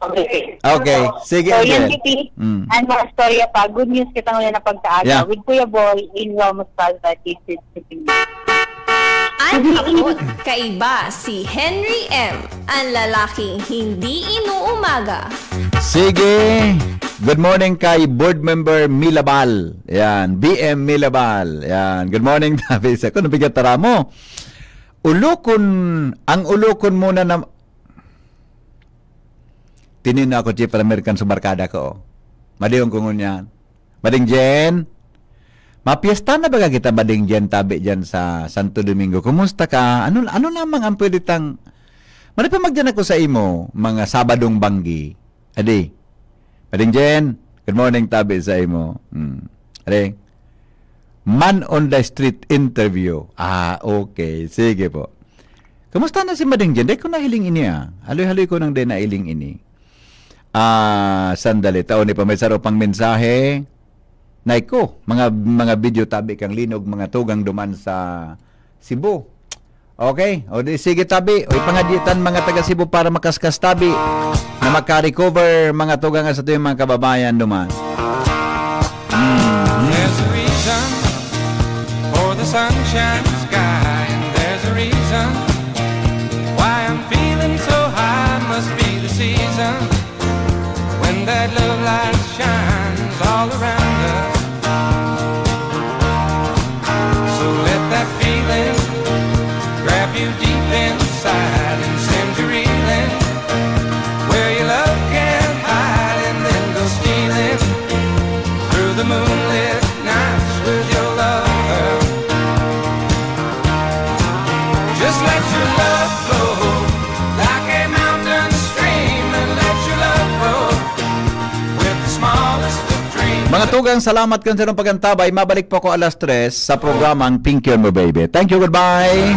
Okay. Sige, so, Angel. Yan, Titi. And mga storya pa. Good news kita ngayon na pagkaaga. With Kuya Boy in Ramos Palda, Titi. Ang hapon, kaiba si Henry M. Ang lalaking hindi inuumaga. Sige. Good morning kay board member Milabal. Yan, BM Milabal. Yan, good morning, David. Ako, nabigat tara mo. Ang ulukon muna na... tinin na ako Chief American sa barkada ko. Madiyong ko ngunyan. Bading Jen, mapiesta na ba kita Bading Jen tabi dyan sa Santo Domingo? Kumusta ka? Ano lamang ang pwede tang... Manipamagdyan ako sa imo, mga Sabadong Banggi. Adi, Bading Jen, good morning tabi sa imo. Adi, man on the street interview. Okay. Sige po. Kamusta na si Bading Jen? Dahil ko nailing ini Haloy-haloy ko nang din nailing ini. Sandali. Taon ni pa may saro pang mensahe. Naiko, mga video tabi kang linog, mga tugang duman sa Cebu. Okay? O di, sige tabi. O ipangaditan mga taga Cebu para makaskas tabi na maka-recover mga tugang sa tuyong mga kababayan duman. There's a reason for the sunshine sky, and there's a reason why I'm feeling so high. Must be the season when that love light shines all around us. So let that feeling grab you deep inside and send you reeling where your love can't hide, and then go stealing through the moonlit nights with your lover. Just let your love flow like a mountain stream, and let your love grow with the smallest of dreams. Mga tugang, salamat kan sa pagantabay. Mabalik po ko alas 3 sa programang Pink Yun Mo Baby. Thank you, goodbye.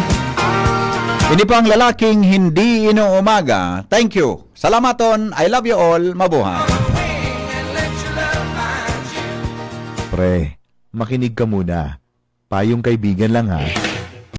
Hindi po ang lalaking hindi inuumaga. Thank you. Salamaton. I love you all. Mabuhay. Pre, makinig ka muna. Payong kaibigan lang ha.